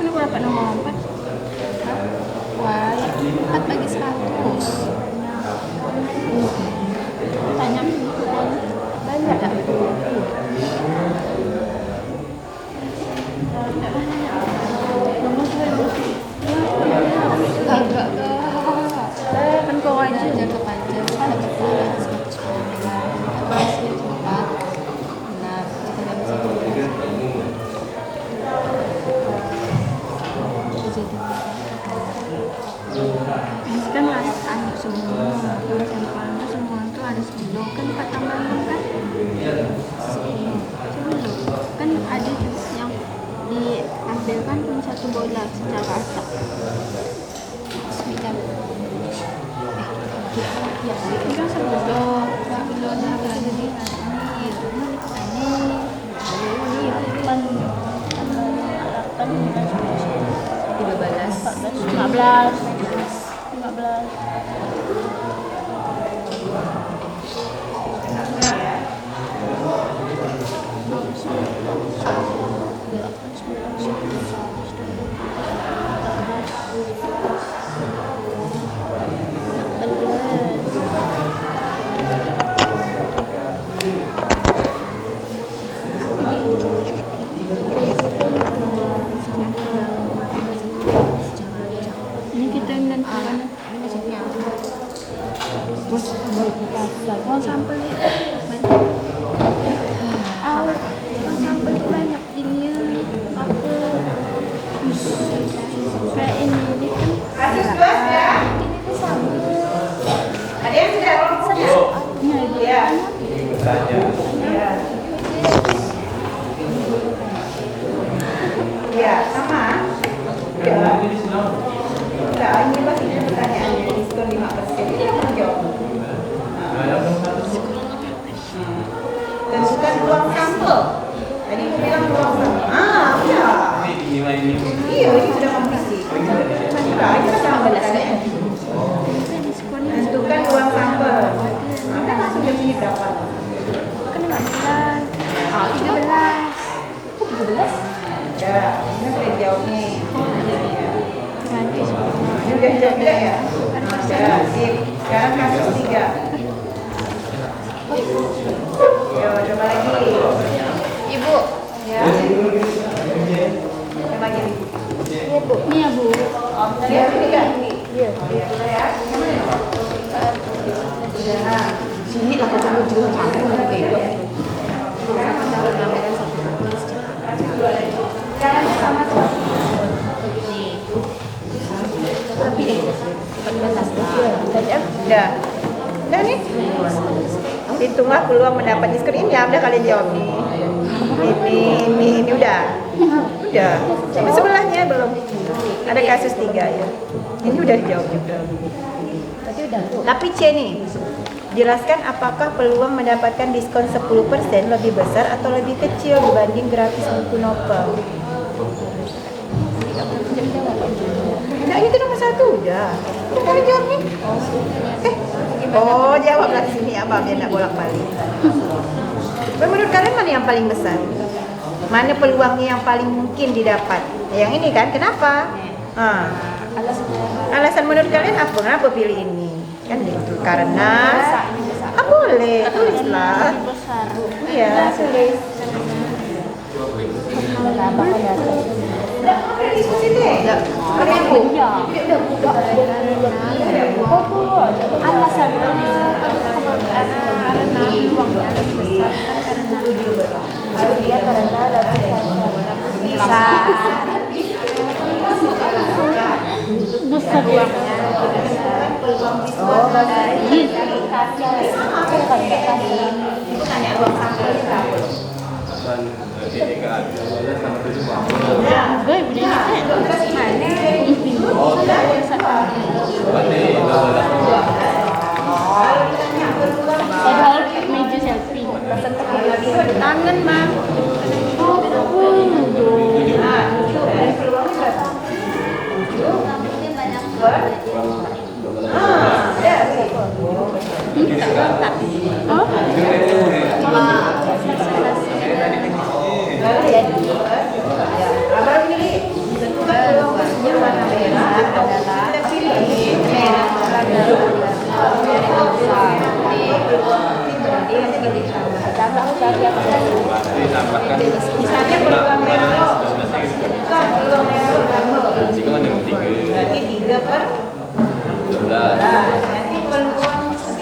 Ini berapa nomor 4? Wah, 4 bagi 100. Tanya banyak tak? Nomor 2. Agak kan kata mama kan kan ada tuh yang diambilkan cuma 1 bola secara acak. Semacam ya itu kan sebelum ada di ini kita yang menentukan mau sampel sampel banyak ini aku kayak ini kan Kasus 2 ya. ini tuh sama Ada yang sudah rombongnya? Iya. Iya. Iya, sama. Enggak. Enggak, ini pasti pertanyaannya diskon 5%. Ini yang mau jawab. Tentukan ruang sampel. Tadi aku bilang ruang sampel. Udah. Iya, ini sudah kompetisi. Enggak, ini kan sama belasnya. Tentukan ruang sampel. Anda langsung jam ini berapa? kan 15 13 Ya, ini sudah jawab nih. nanti Ini udah jawab juga ya? Ya, sip. Sekarang kasus 3. Yo, coba lagi. Ibu. Ya. Coba lagi. iya bu ini ya bu Ya, ini kan? iya Ya. Nah, Sini lah ketemu juga campur gitu. sekarang sama Tapi deh, 14 lah. Udah. Udah nih. Hitunglah peluang mendapat diskon ini ya, udah kalian jawab nih. Ini udah. Udah. Tapi sebelahnya belum. Ada kasus 3 ya. Ini udah dijawab juga. Tapi C nih. Jelaskan apakah peluang mendapatkan diskon 10% lebih besar atau lebih kecil dibanding gratis buku novel. Nah, itu nomor 1 udah. Udah kalian jawab nih. Jawablah di sini apa biar enggak bolak-balik. Menurut kalian mana yang paling besar? Mana peluangnya yang paling mungkin didapat? Yang ini kan? Kenapa? Alasan menurut kalian apa? Kenapa pilih ini? Kan gitu. Karena boleh tulislah. besar Iya, tulis. Udah diskusi deh. Udah Bu. alasan karena uangnya lebih besar karena dia karena besar uangnya gue udah padahal meja selfie Tangan mah. Abang pilih tentukan peluang pasnya warna merah adalah kita pilih merah misalnya peluang merah bukan peluang merah berarti 3/12 nanti peluang C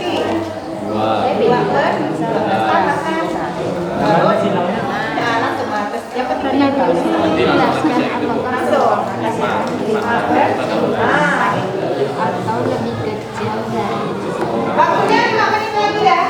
2/12 langsung atas yang penting jelaskan apakah langsung atau lebih kecil dari waktunya 5 menit lagi ya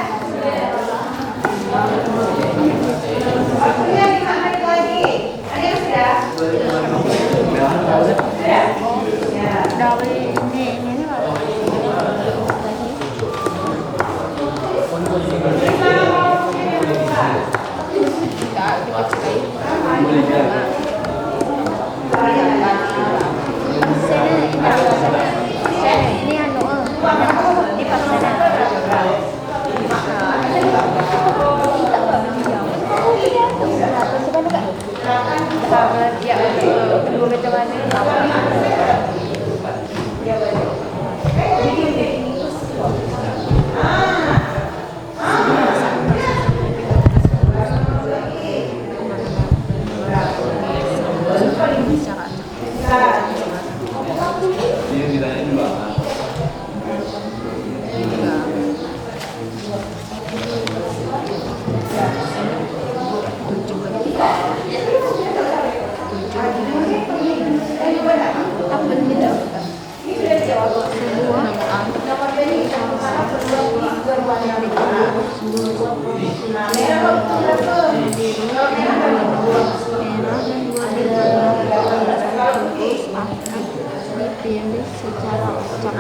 Ya, kedua macam mana? Dipilih secara acak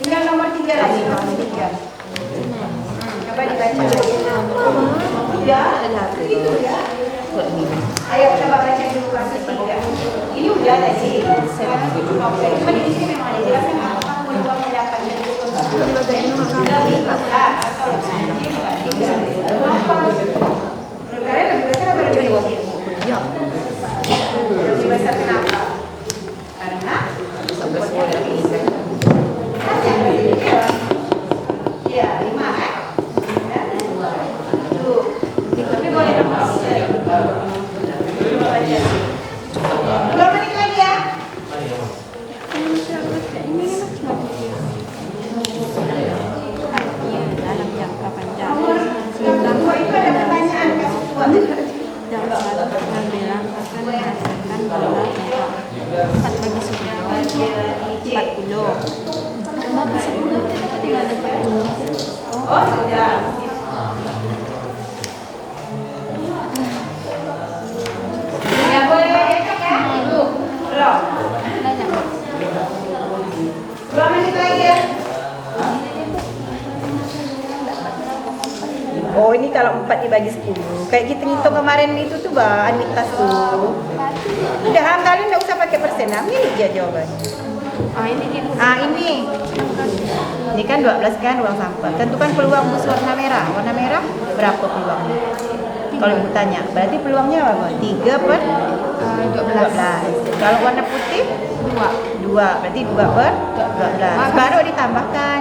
Tinggal nomor 3 lagi, nomor 3. Coba dibaca. Udah, itu ya. Ayo coba baca dulu kasus 3. Ini udah tadi. Oke, cuma di sini memang ada jelaskan apa peluang mendapatkan diskon. Kalian lebih besar atau lebih kecil? Lebih besar kenapa? Karena ya, 5 kan? Tapi boleh dong. 2 menit lagi ya. dalam jangka panjang. Nomor 2 itu ada pertanyaan kasus tua. Dapat pengambilan akan menghasilkan jumlah 4 bagi 9 40. Bagi 10 tinggal ada 40. Oh, sudah. Ya boleh cek ya. Belum. 2 menit lagi ya. Oh, ini kalau 4 dibagi 10. Kayak kita ngitung kemarin itu tuh, Mbak Anitas tuh. Udah, kalian enggak usah pakai persen. Ini aja jawabannya. Ini kan 12 kan ruang sampel. Tentukan peluang bus warna merah. Warna merah berapa peluangnya? Kalau ibu tanya, berarti peluangnya apa? 3 per 12. Kalau warna putih 2. Berarti 2 per 12. Baru ditambahkan.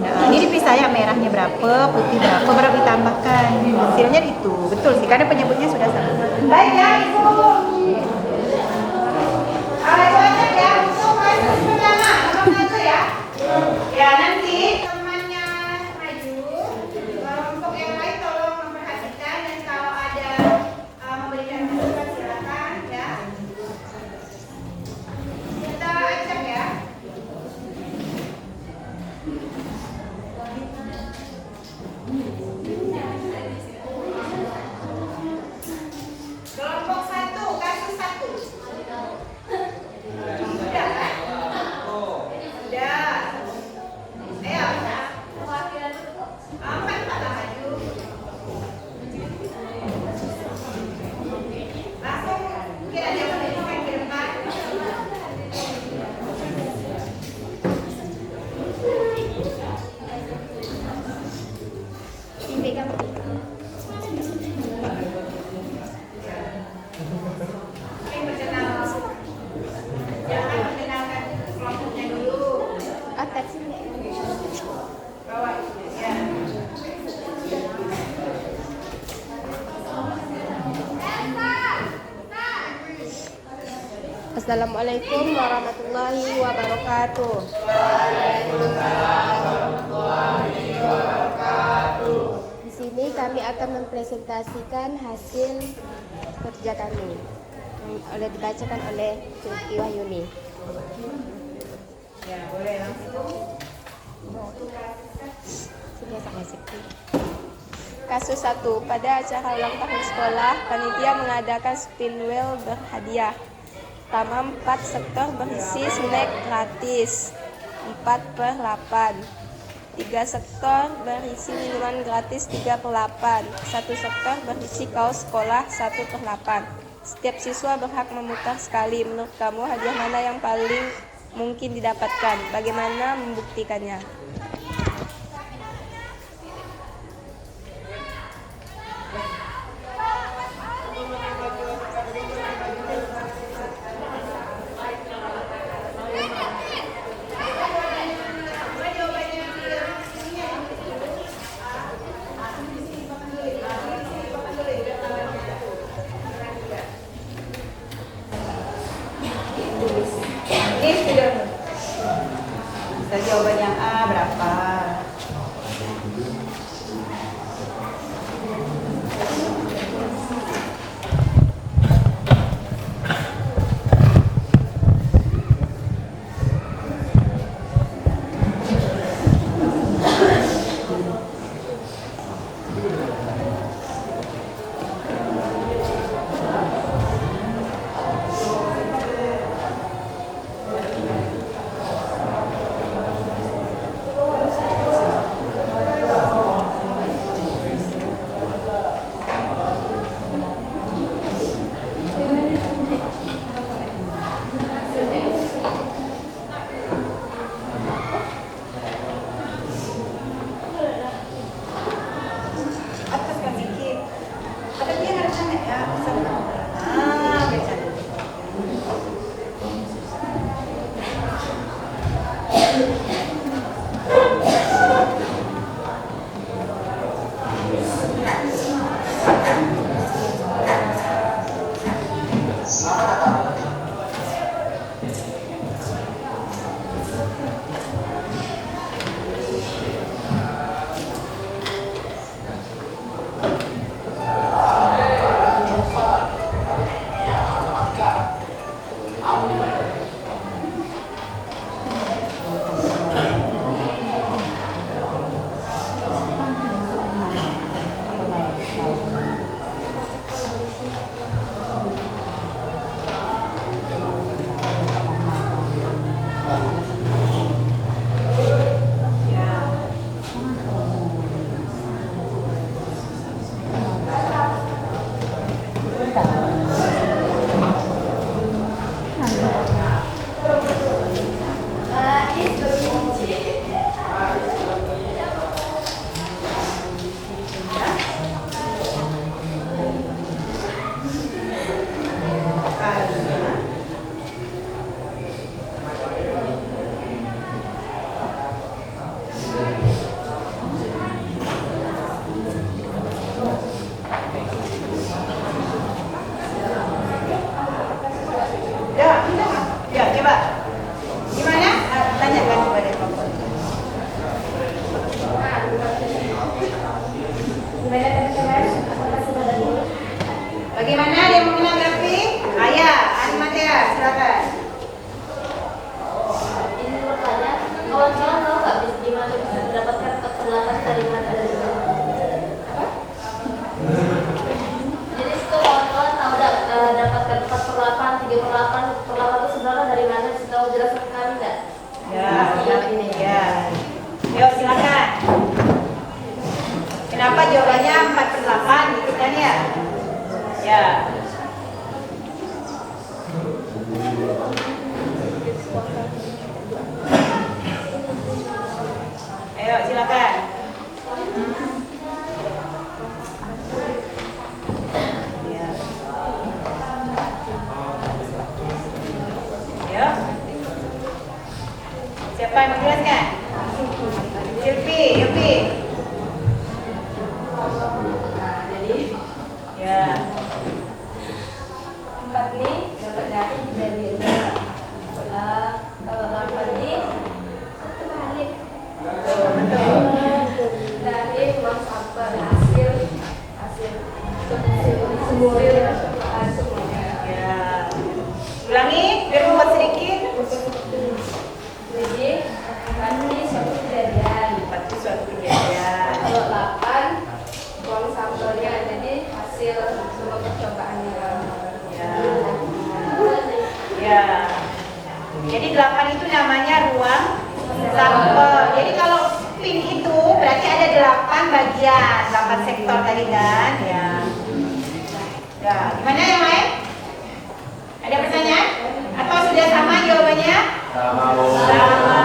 Nah, ini dipisah ya, merahnya berapa, putih berapa, baru ditambahkan. Hasilnya itu. Betul sih, karena penyebutnya sudah sama. Baik ya, Ibu. Ibu aja ya, untuk kasus pertama, nomor 1 ya. Ya, nanti temannya maju. Untuk yang lain tolong memperhatikan, dan kalau ada memberikan masukan silakan ya. Kita acak ya. Kelompok 1 Assalamualaikum warahmatullahi wabarakatuh. Di sini kami akan mempresentasikan hasil kerja kami yang dibacakan oleh Zulki Wahyuni. Ya, boleh langsung. Kasus 1. Pada acara ulang tahun sekolah, panitia mengadakan spin wheel berhadiah. Pertama, 4 sektor berisi snack gratis 4/8. 3 sektor berisi minuman gratis 3/8. 1 sektor berisi kaos sekolah 1/8. Setiap siswa berhak memutar sekali. Menurut kamu hadiah mana yang paling mungkin didapatkan? Bagaimana membuktikannya? Bisa jawaban yang A berapa? Ya, coba. Gimana? Tanyakan kepada Bapak. Gimana teman-teman? Bagaimana dia mengenal grafik? Ayah, Animatea, silakan. Ini bertanya, kawan-kawan tahu nggak gimana bisa mendapatkan keperluan dari mana? Jadi itu kawan-kawan tahu nggak dapatkan 4/8, 3/8, 4/8 itu sebenarnya dari mana? Bisa tahu jelaskan kami nggak? Ya, ini ya. Yuk silakan. Kenapa jawabannya 4/8 gitu kan ya? Ya. Ayo silakan. Ya. Ayo. Siapa yang menjelaskan? Silvi, Yupi. Jadi Ya. 4 ini dapat dari Ya. Jadi 8 itu namanya ruang sampel. Jadi kalau pin itu berarti ada 8 bagian, 8 sektor tadi kan? Ya. Ya, gimana yang lain? Ada pertanyaan? Atau sudah sama jawabannya? Sama. Sama.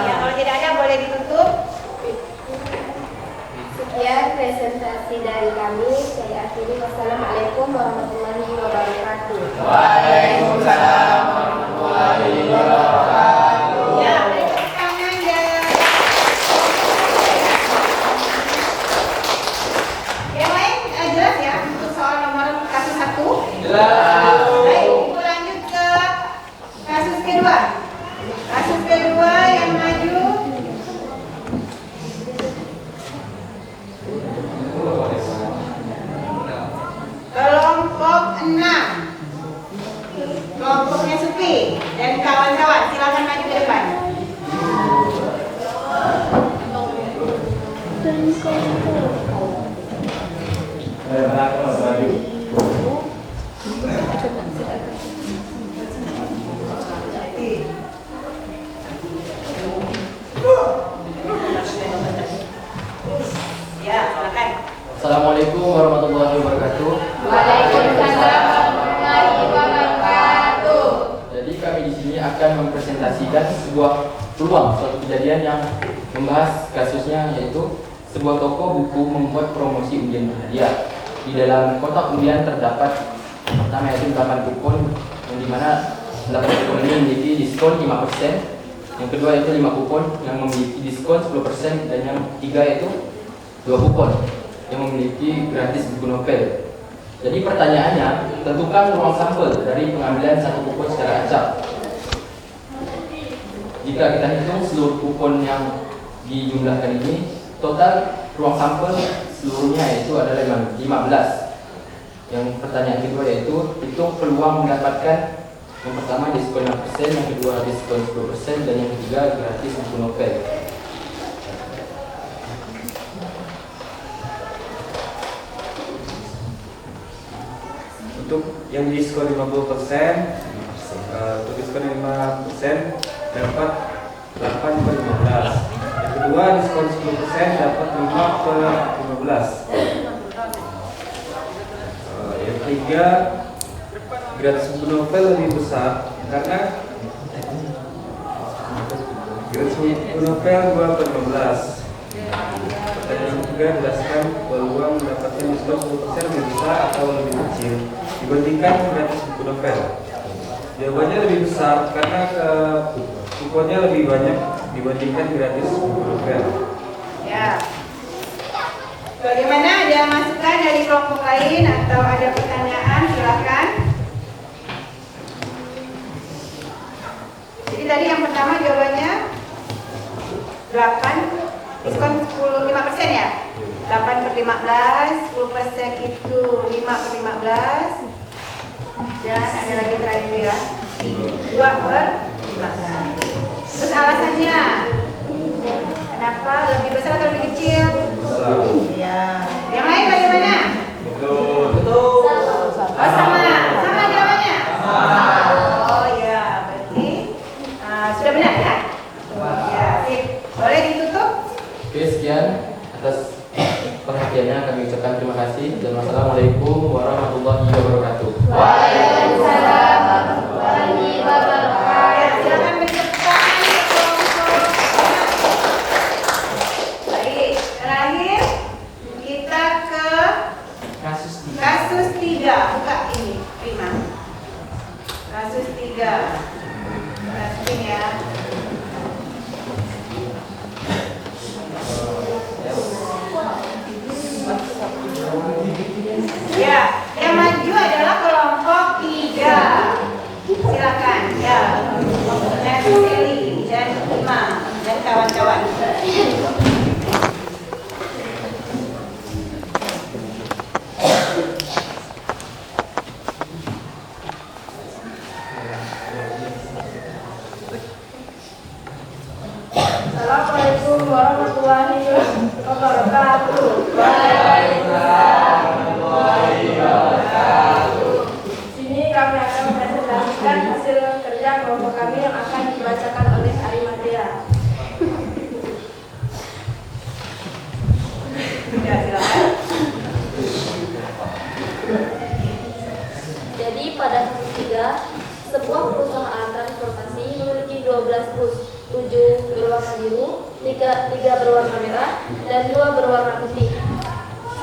Ya, kalau tidak ada boleh ditutup. Sekian presentasi dari kami. Saya akhiri. Wassalamualaikum warahmatullahi wabarakatuh. Waalaikumsalam warahmatullahi wabarakatuh. Ya, ada tepuk tangan ya. Yang lain jelas ya untuk soal nomor kasus 1? Jelas. Baik, ibu lanjut ke kasus kedua. Kasus kedua yang maju. Kelompok 6. Kelompoknya Supi dan kawan-kawan, silakan maju ke depan. Ya, silakan. Assalamualaikum warahmatullahi wabarakatuh. Waalaikumsalam warahmatullahi wabarakatuh. Jadi kami di sini akan mempresentasikan sebuah peluang suatu kejadian yang membahas kasusnya, yaitu sebuah toko buku membuat promosi undian berhadiah. Di dalam kotak undian terdapat pertama yaitu 8 kupon, yang dimana 8 kupon ini memiliki diskon 5%. Yang kedua itu 5 kupon yang memiliki diskon 10%, dan yang ketiga itu 2 kupon yang memiliki gratis buku novel. Jadi pertanyaannya, tentukan ruang sampel dari pengambilan satu kupon secara acak. Jika kita hitung seluruh kupon yang dijumlahkan ini, total ruang sampel seluruhnya itu adalah 15. Yang pertanyaan kedua yaitu hitung peluang mendapatkan yang pertama diskon 6%, yang kedua diskon 10%, dan yang ketiga gratis buku novel. Untuk yang diskon 50%, untuk diskon 5% dapat 8/15. Yang kedua diskon 10% dapat 5/15. Yang ketiga gratis buku novel lebih besar karena gratis buku novel 2/15. Pertanyaan ketiga, jelaskan peluang mendapatkan diskon 10% lebih besar atau lebih kecil dibandingkan gratis buku novel. Jawabannya lebih besar karena kuponnya lebih banyak dibandingkan gratis buku novel. Ya. Bagaimana, ada masukan dari kelompok lain atau ada pertanyaan? Silakan. Jadi tadi yang pertama jawabannya 8, diskon 5% ya? 8/15, 10% itu 5/15, dan ada lagi terakhir ya, 2/15. Terus alasannya kenapa lebih besar atau lebih kecil? Ya. Yang lain bagaimana? Betul. Oh, sama jawabannya? Oh ya, berarti sudah benar ya? Ya, sip. Boleh ditutup? Oke, sekian atas perhatiannya, kami ucapkan terima kasih, dan wassalamualaikum warahmatullahi wabarakatuh. Waalaikumsalam warahmatullahi wabarakatuh. Ya, silakan berdepan ke kelompok. Baik, terakhir kita ke kasus 3. Buka ini, Prima. Kasus 3. Kasus ya. Ya, yang maju adalah kelompok 3. Silakan ya. Nanti Seli dan Imam dan kawan-kawan. Assalamualaikum warahmatullahi wabarakatuh. Sini kami akan mempresentasikan hasil hasil kerja kelompok kami yang akan dibacakan oleh Arimatea. Ya, silakan. Jadi pada kasus 3, sebuah perusahaan transportasi memiliki 12 bus, 7 berwarna biru, 3 berwarna merah, dan 2 berwarna putih.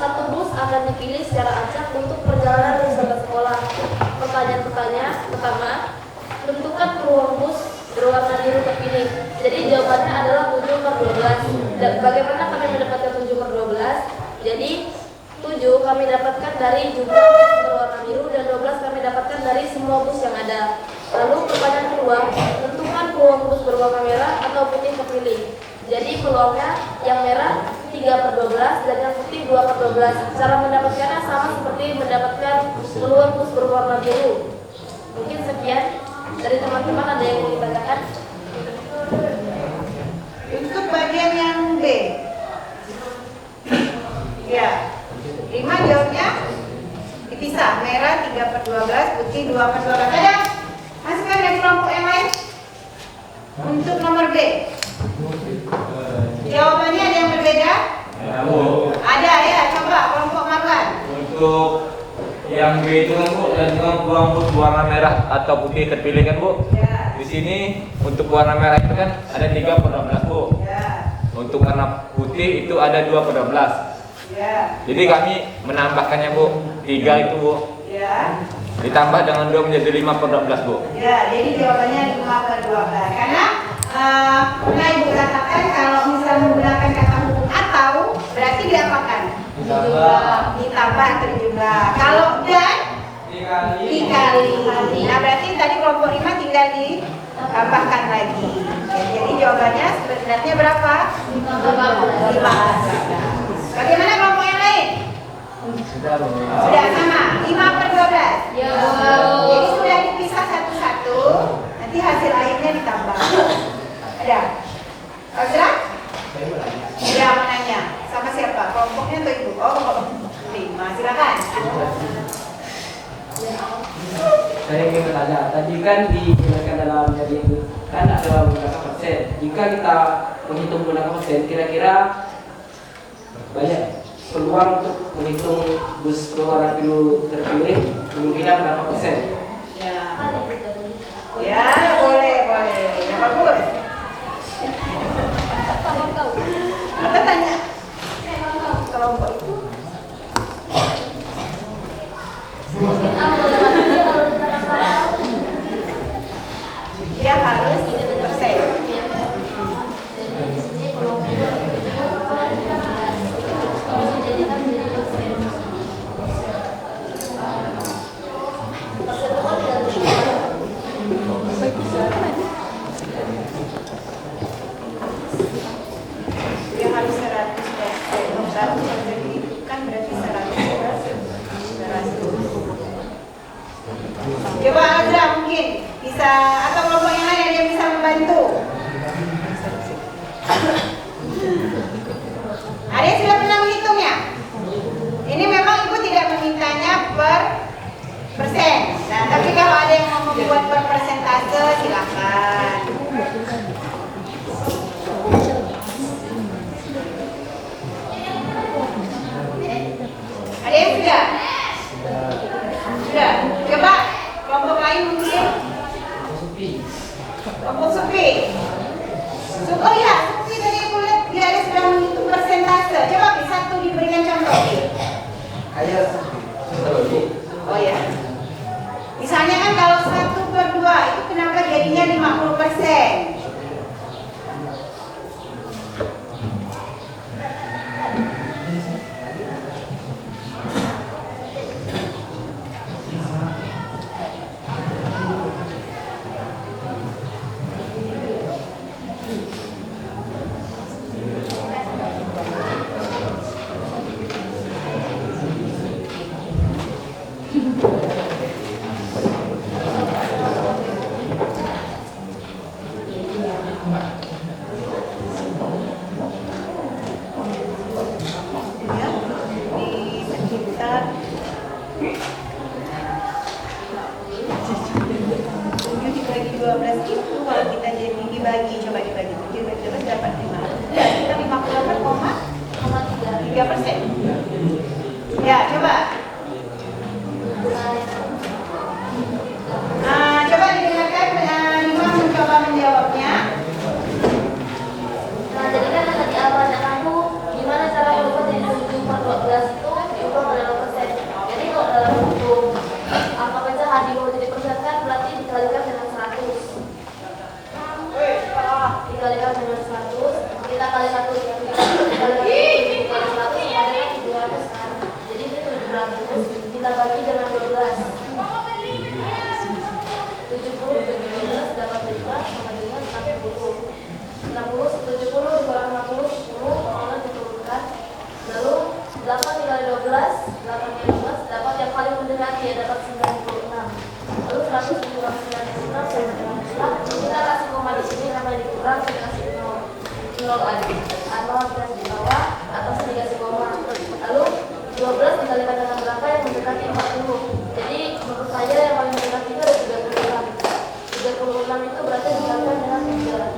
Satu bus akan dipilih secara acak untuk perjalanan wisata sekolah. Pertanyaan pertama, tentukan peluang bus berwarna biru terpilih. Jadi jawabannya adalah 7/12. Dan bagaimana kami mendapatkan 7/12? Jadi 7 kami dapatkan dari jumlah bus berwarna biru dan 12 kami dapatkan dari semua bus yang ada. Lalu pertanyaan kedua, tentukan peluang bus berwarna merah atau putih terpilih. Jadi peluangnya yang merah 3/12 dan yang putih 2/12. Cara mendapatkannya sama seperti mendapatkan peluang bus berwarna biru. Mungkin sekian dari teman-teman, ada yang mau ditanyakan? Untuk bagian yang B. Ya. 5 jawabnya dipisah. Merah 3/12, putih 2/12. Ada? Masukkan dari kelompok yang lain. Untuk nomor B. Jawabannya ada yang berbeda? Ada ya, coba kelompok Marwan. Untuk yang B itu kan Bu, dengan peluang bus warna merah atau putih terpilih kan Bu? Ya. Di sini untuk warna merah itu kan ada 3/12 Bu. Ya. Untuk warna putih itu ada 2/12. Ya. Jadi kami menambahkannya Bu, 3 itu Bu. Ya. Ditambah dengan 2 menjadi 5/12 Bu. Ya, jadi jawabannya 5/12. Karena pernah Ibu katakan kalau misal menggunakan kata hukum atau berarti diapakan? Ditambah atau dijumlah. Kalau dan dikali. Nah, berarti tadi kelompok 5 tinggal ditambahkan lagi. Jadi jawabannya sebenarnya berapa? 5. Bagaimana kelompok yang lain? Sudah sama, 5/12. Ya. Jadi sudah dipisah satu-satu. Nanti hasil akhirnya ditambah. Ada? Azra? Ya, mau nanya. Sama siapa? Kelompoknya atau Ibu? Oh, kelompok 5. Silakan. Saya ingin bertanya, tadi kan dijelaskan dalam jadi itu kan ada beberapa persen. Jika kita menghitung menggunakan persen, kira-kira banyak peluang untuk menghitung bus berwarna biru terpilih kemungkinan berapa persen? Ya. Ya, boleh. Ya, bagus. Apa tanya? Kelompok itu dia harus persen. Dia harus 100%. 100% itu kan berarti 100%. Coba Azra mungkin bisa, atau kelompok yang lain ada yang bisa membantu. Ada yang sudah pernah menghitungnya? Ini memang Ibu tidak memintanya per persen. Nah, tapi kalau ada yang mau membuat per persentase silakan. Ada yang sudah? Sudah. Coba kelompok lain mungkin. Kelompok Supi. Oh ya, Supi tadi aku lihat dia ada sudah menghitung persentase. Coba satu diberikan contoh. Ayo. Oh ya. Misalnya kan kalau 1/2 itu kenapa jadinya 50%? 12 itu kalau kita jadi dibagi, coba dibagi 7 bagi 12 dapat 5. Ya, kita 58,3%. Ya, coba. Coba didengarkan Lima mencoba menjawabnya. Nah, jadi kan tadi awalnya aku gimana cara merubah dari 7/12 itu diubah ke dalam persen. Jadi kalau dalam hukum angka pecahan diubah jadi persen kan berarti dikalikan dengan 100. Dikalikan dengan 100, kita kali 100 dikali 100 adalah 200 kan. Jadi itu 700 kita bagi dengan 12. 70 bagi 12 dapat 5 sama dengan 60. 60, 70 dikurang 60, 10, orang diturunkan. Lalu 8 dikali 12, 8 kali 12 dapat yang paling mendekati ya dapat 96. Lalu 100 dikurang 96 sama dengan 6. Kita kasih koma di sini namanya dikurang, kita kasih 0 aja. Atau dikasih di bawah, atas dikasih koma. Lalu 12 dikalikan dengan berapa yang mendekati 40. Jadi menurut saya yang paling mendekati itu ada 36. 36 itu berarti dikalikan dengan 3.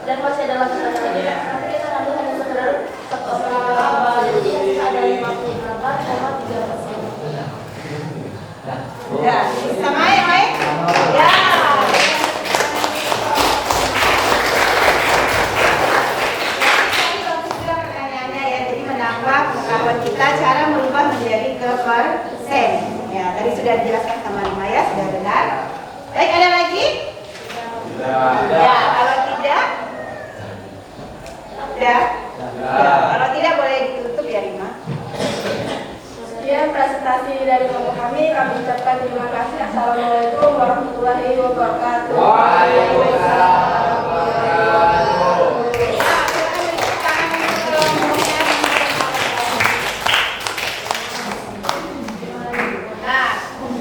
Dan masih ada lagi tapi kita nanti hanya sekedar satu orang. Jadi ada 58,3%. Ya, sama yang lain? Ya. Tadi bagus juga pertanyaannya ya, jadi menambah pengetahuan kita cara merubah menjadi ke persen. Ya, tadi sudah dijelaskan sama Lima ya, sudah benar. Baik, ada lagi? Ya, kalau tidak? Sudah? Ya, kalau tidak boleh ditutup ya Lima. Sekian presentasi dari kelompok kami ucapkan terima kasih. Assalamualaikum warahmatullahi wabarakatuh. Nah,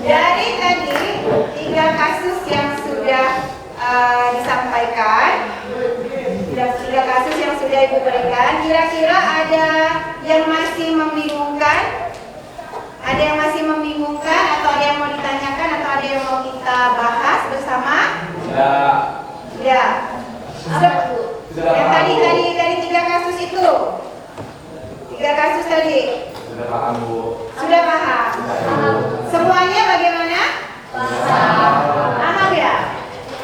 dari tadi 3 kasus yang sudah disampaikan, 3 kasus yang sudah Ibu berikan, kira-kira ada yang masih membingungkan? Ada yang masih membingungkan atau ada yang mau ditanyakan atau ada yang mau kita bahas bersama? Ya. Yang tadi 3 kasus itu. 3 kasus tadi. Sudah paham, Bu. Sudah paham. Semuanya bagaimana? Paham ya?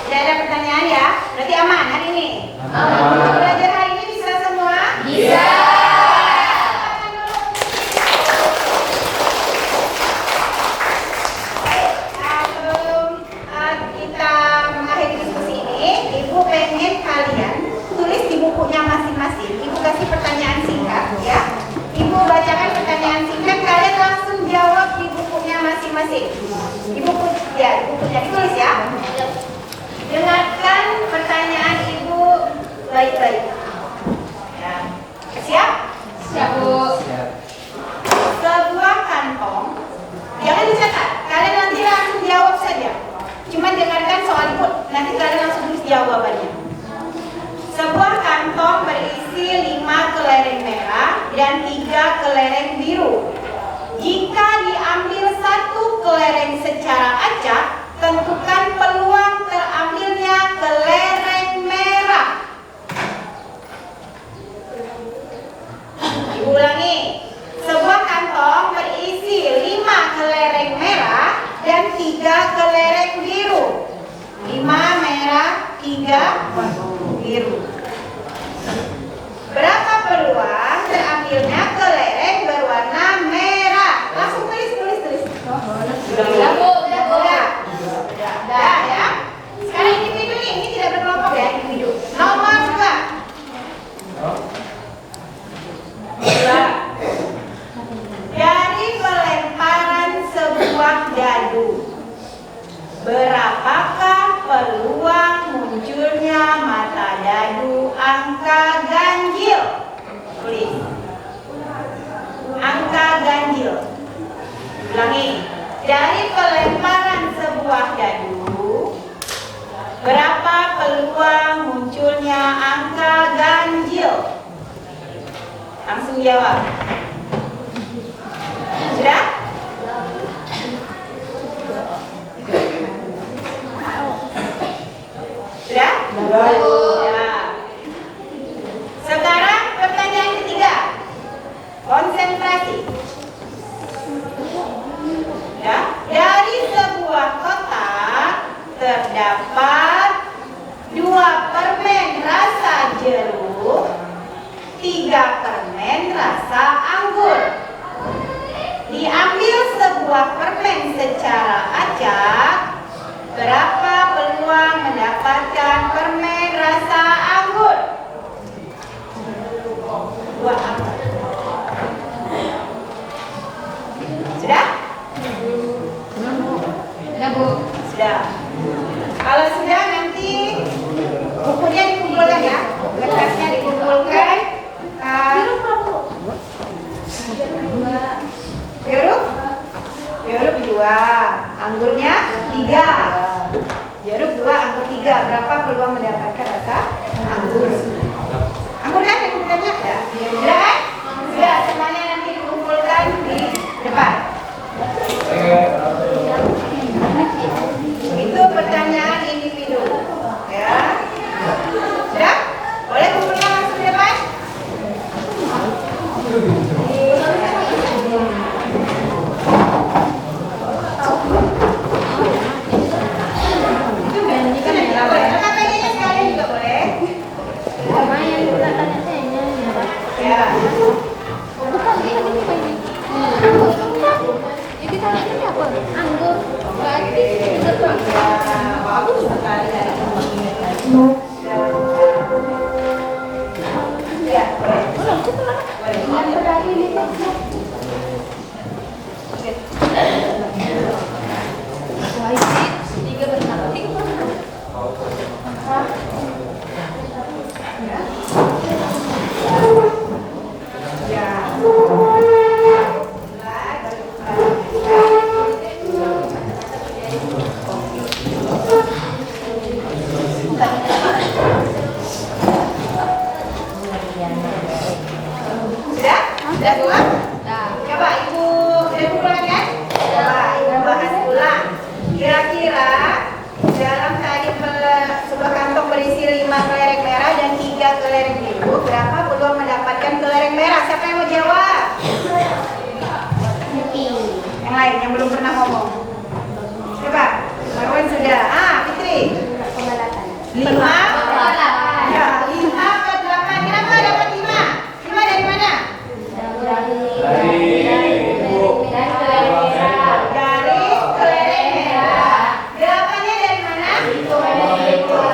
Tidak ada pertanyaan ya? Berarti aman hari ini? Aman. Belajar hari ini bisa semua? Bisa. Pengen kalian tulis di bukunya masing-masing. Ibu kasih pertanyaan singkat ya. Ibu bacakan pertanyaan singkat, kalian langsung jawab di bukunya masing-masing. Di buku ya, di bukunya ditulis ya. Dengarkan pertanyaan Ibu baik-baik. Ya. Siap? Siap, Bu. Siap. Sebuah kantong. Jangan dicatat. Kalian nanti langsung jawab saja. Cuma dengarkan soal Ibu, nanti kalian langsung tulis jawabannya. Sebuah kantong berisi 5 kelereng merah dan 3 kelereng biru. Jika diambil 1 kelereng secara acak, tentukan peluang terambilnya kelereng merah. Diulangi. Sebuah kantong berisi 5 kelereng merah dan 3 kelereng biru. 5 merah, 3 biru. Berapa peluang terambilnya kelereng berwarna merah? Langsung tulis. Sudah, Bu. Sudah ya. Sekarang individu ini tidak berkelompok ya, individu. Nomor 2. Dari pelemparan sebuah dadu, berapakah peluang munculnya mata dadu angka ganjil? Tulis. Angka ganjil. Ulangi. Dari pelemparan sebuah dadu, berapa peluang munculnya angka ganjil? Langsung jawab. Sudah? membuat 2 permen rasa jeruk, 3 permen rasa anggur. Diambil sebuah permen secara acak, berapa peluang mendapatkan permen rasa anggur? 2 anggur. Sudah? Sudah, Bu? Sudah. Kalau sudah nanti bukunya dikumpulkan ya, kertasnya dikumpulkan. Jeruk 2, anggurnya 3. Jeruk 2, anggur 3. Berapa peluang mendapatkan rasa anggur? Anggur kan yang bukannya ada? Sudah kan? Sudah, semuanya nanti dikumpulkan di depan. Itu pertanyaan individu. Ya. Sudah? Boleh kumpulkan langsung di depan? Sudah semua? Coba Ibu kumpulkan kan? Coba Ibu bahas ulang. Kira-kira dalam tadi sebuah kantong berisi 5 kelereng merah dan 3 kelereng biru, berapa peluang mendapatkan kelereng merah? Siapa yang mau jawab? Yang lain yang belum pernah ngomong. Coba, Marwan sudah. Fitri. 5 ya, 5 ke 8. Kenapa dapat 5? 5 dari mana? Dari kelereng merah. 8-nya dari mana? Ritual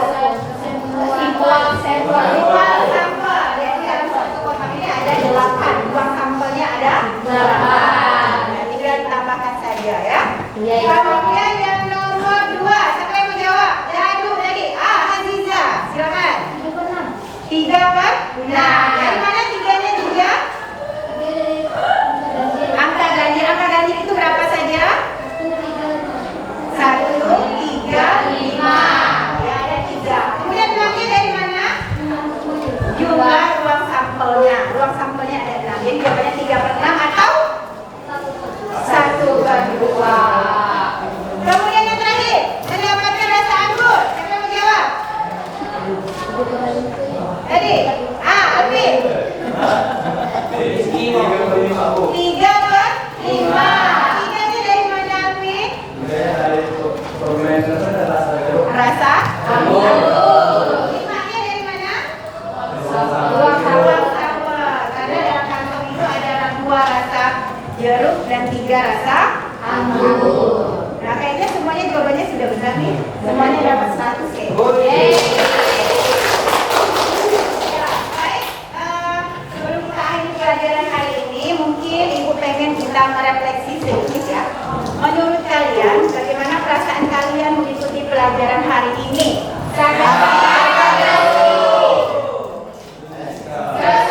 sampel. Jadi dalam satu kotak ini ada 8. Ruang sampelnya ada 8. Nah, tinggal ditambahkan saja ya. Kemudian yang nomor 2, siapa yang mau jawab? Dadu tadi. Aziza, silakan. 3 kan? Nah, dari mana 3-nya juga? Angka ganjil itu berapa saja? 1, 3, 5. Ya, ada 3. Kemudian 6-nya dari mana? Jumlah ruang sampelnya. Ruang sampelnya ada 6. Jadi jawabannya 3/6 atau 1/2. Kemudian yang terakhir, mendapatkan rasa anggur. Siapa yang mau jawab? Tadi, Alvin. 3/5. 3-nya dari mana, Alvin? Rasa anggur. 5-nya dari mana? Ruang sampel. Karena dalam kantong itu ada 2 rasa jeruk dan 3 rasa anggur. Nah, kayaknya semuanya jawabannya sudah benar nih. Semuanya dapat 100 ya. Sebelum kita akhiri pelajaran hari ini, mungkin Ibu pengen kita merefleksi sedikit ya. Menurut kalian, bagaimana perasaan kalian mengikuti pelajaran hari ini? Salah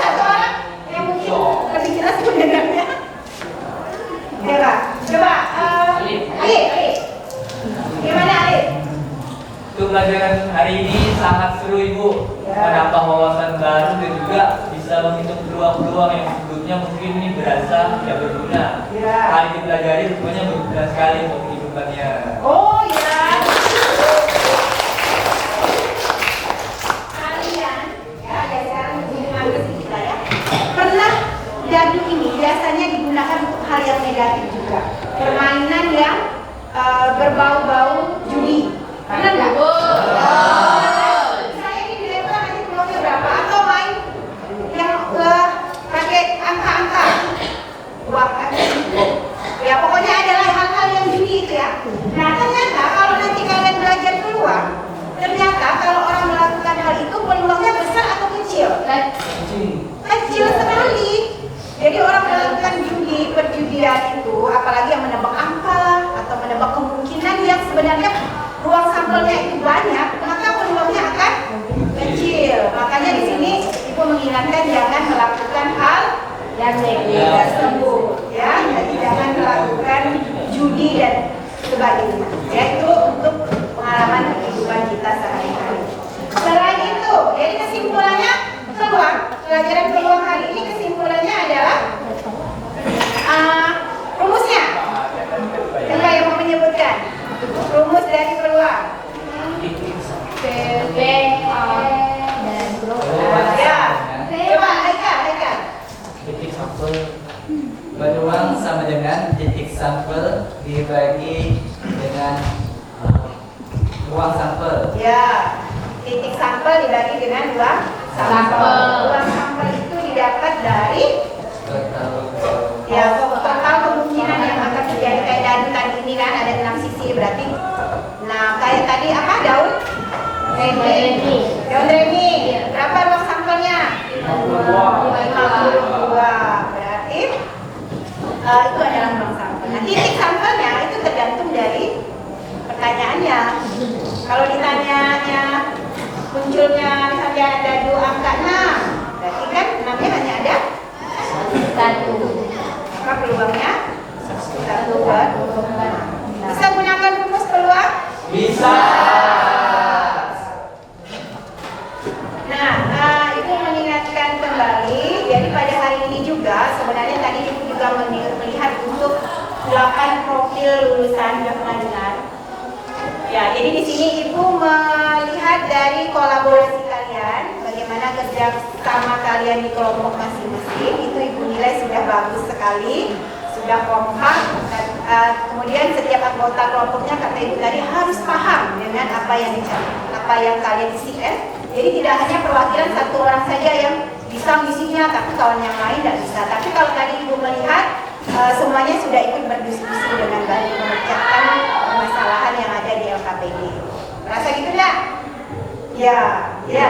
satu orang yang mungkin lebih jelas mendengarnya. Coba, Alif. Gimana Alif? Untuk pelajaran hari ini sangat seru Ibu, menambah wawasan baru dan juga bisa menghitung peluang-peluang yang sebelumnya mungkin ini berasa tidak berguna. Kali dipelajari semuanya berguna sekali untuk kehidupannya. Oh ya. Kalian ya sekarang mengambil kita ya. Pernah dadu ini biasanya digunakan untuk hal yang negatif juga. Permainan yang berbau-bau judi. Pernah nggak? tersebut, ya. Jadi jangan melakukan judi dan sebagainya. Ya, itu untuk pengalaman kehidupan kita sehari-hari. Selain itu, jadi kesimpulannya peluang, pelajaran peluang hari ini kesimpulannya adalah rumusnya. Siapa yang mau menyebutkan rumus dari peluang? Ya, coba Haika. Titik sampel peluang sama dengan titik sampel dibagi dengan ruang sampel. Ya, titik sampel dibagi dengan ruang sampel. Ruang sampel itu didapat dari ya total kemungkinan yang akan terjadi kayak tadi ini kan ada 6 sisi berarti. Nah, kayak tadi apa daun? Daun remi. Berapa ruang sampelnya? 52. Berarti itu adalah ruang sampel. Nah, titik sampelnya itu tergantung dari pertanyaannya. Kalau ditanyanya munculnya misalnya ada 2 angka 6, berarti kan 6-nya hanya ada 1. Maka peluangnya 1 buat. Bisa gunakan rumus peluang? Bisa. Nah, itu mengingatkan kembali. Jadi pada hari ini juga sebenarnya tadi Ibu juga melihat untuk 8 profil lulusan pengadilan. Ya, jadi di sini Ibu melihat dari kolaborasi kalian, bagaimana kerja sama kalian di kelompok masing-masing. Itu Ibu nilai sudah bagus sekali, sudah kompak. Kemudian setiap anggota kelompoknya kata Ibu tadi harus paham dengan apa yang kalian isi. Jadi tidak hanya perwakilan satu orang saja yang bisa misinya, tapi kawan yang lain tidak bisa. Tapi kalau tadi Ibu melihat semuanya sudah ikut berdiskusi dengan baik, memecahkan permasalahan yang ada di LKPD. Merasa gitu ya? Ya. Ya,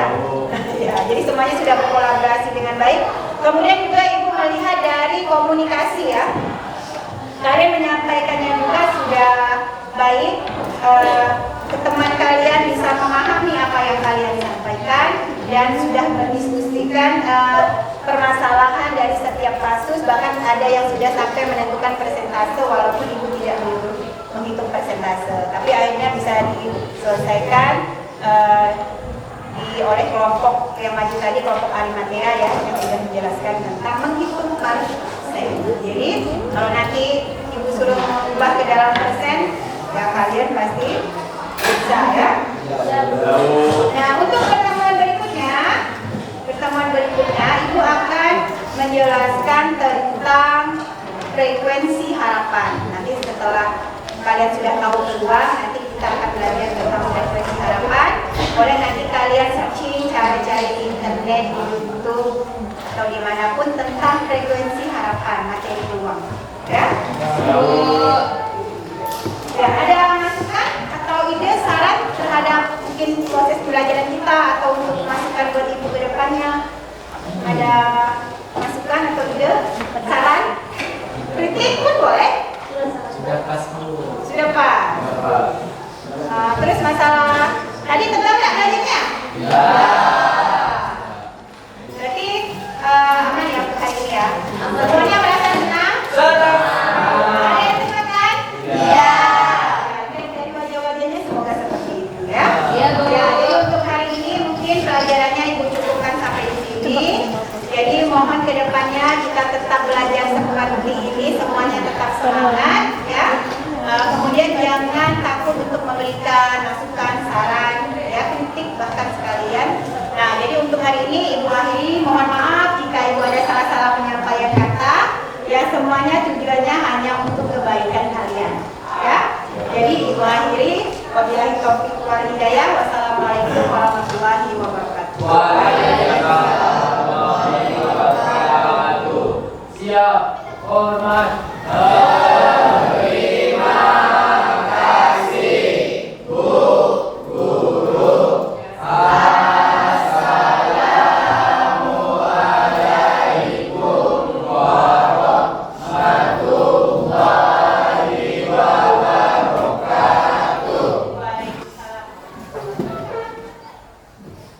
jadi semuanya sudah berkolaborasi dengan baik. Kemudian juga Ibu melihat dari komunikasi ya. Kalian menyampaikannya juga sudah baik. Teman kalian bisa memahami apa yang kalian sampaikan dan sudah mendiskusikan permasalahan dari setiap kasus, bahkan ada yang sudah sampai menentukan persentase walaupun Ibu tidak menghitung persentase, tapi akhirnya bisa diselesaikan oleh kelompok yang maju tadi, kelompok Arimatea ya, yang sudah menjelaskan tentang menghitung persen. Jadi kalau nanti Ibu suruh mengubah ke dalam persen, ya kalian pasti bisa ya. Nah, untuk pertemuan berikutnya Ibu akan menjelaskan tentang frekuensi harapan. Nanti setelah kalian sudah tahu peluang, nanti kita akan belajar tentang frekuensi harapan. Boleh nanti kalian searching, cari-cari di internet, di YouTube atau dimanapun tentang frekuensi harapan, materi peluang. Ya? Ya, ada masukan atau ide, saran terhadap mungkin proses pembelajaran kita atau untuk masukan buat Ibu ke depannya? Ada masukan atau ide, saran, kritik pun boleh. Sudah pas dulu. Sudah pas. Terus masalah tadi tenang nggak belajarnya? Ya. Berarti aman ya untuk hari ini ya. Semuanya merasa senang? Senang. Ada yang senang kan? Ya. Dari wajah-wajahnya semoga seperti itu ya. Ya, jadi untuk hari ini mungkin pelajarannya Ibu cukupkan sampai di sini. Jadi mohon kedepannya kita tetap belajar seperti ini, semuanya tetap semangat ya. Kemudian jangan takut untuk memberikan masukan, saran, ya kritik bahkan sekalian. Nah, jadi untuk hari ini Ibu akhiri, mohon maaf jika Ibu ada salah-salah penyampaian kata. Ya, semuanya tujuannya hanya untuk kebaikan kalian. Ya, jadi Ibu akhiri. Wabillahi taufiq wal hidayah.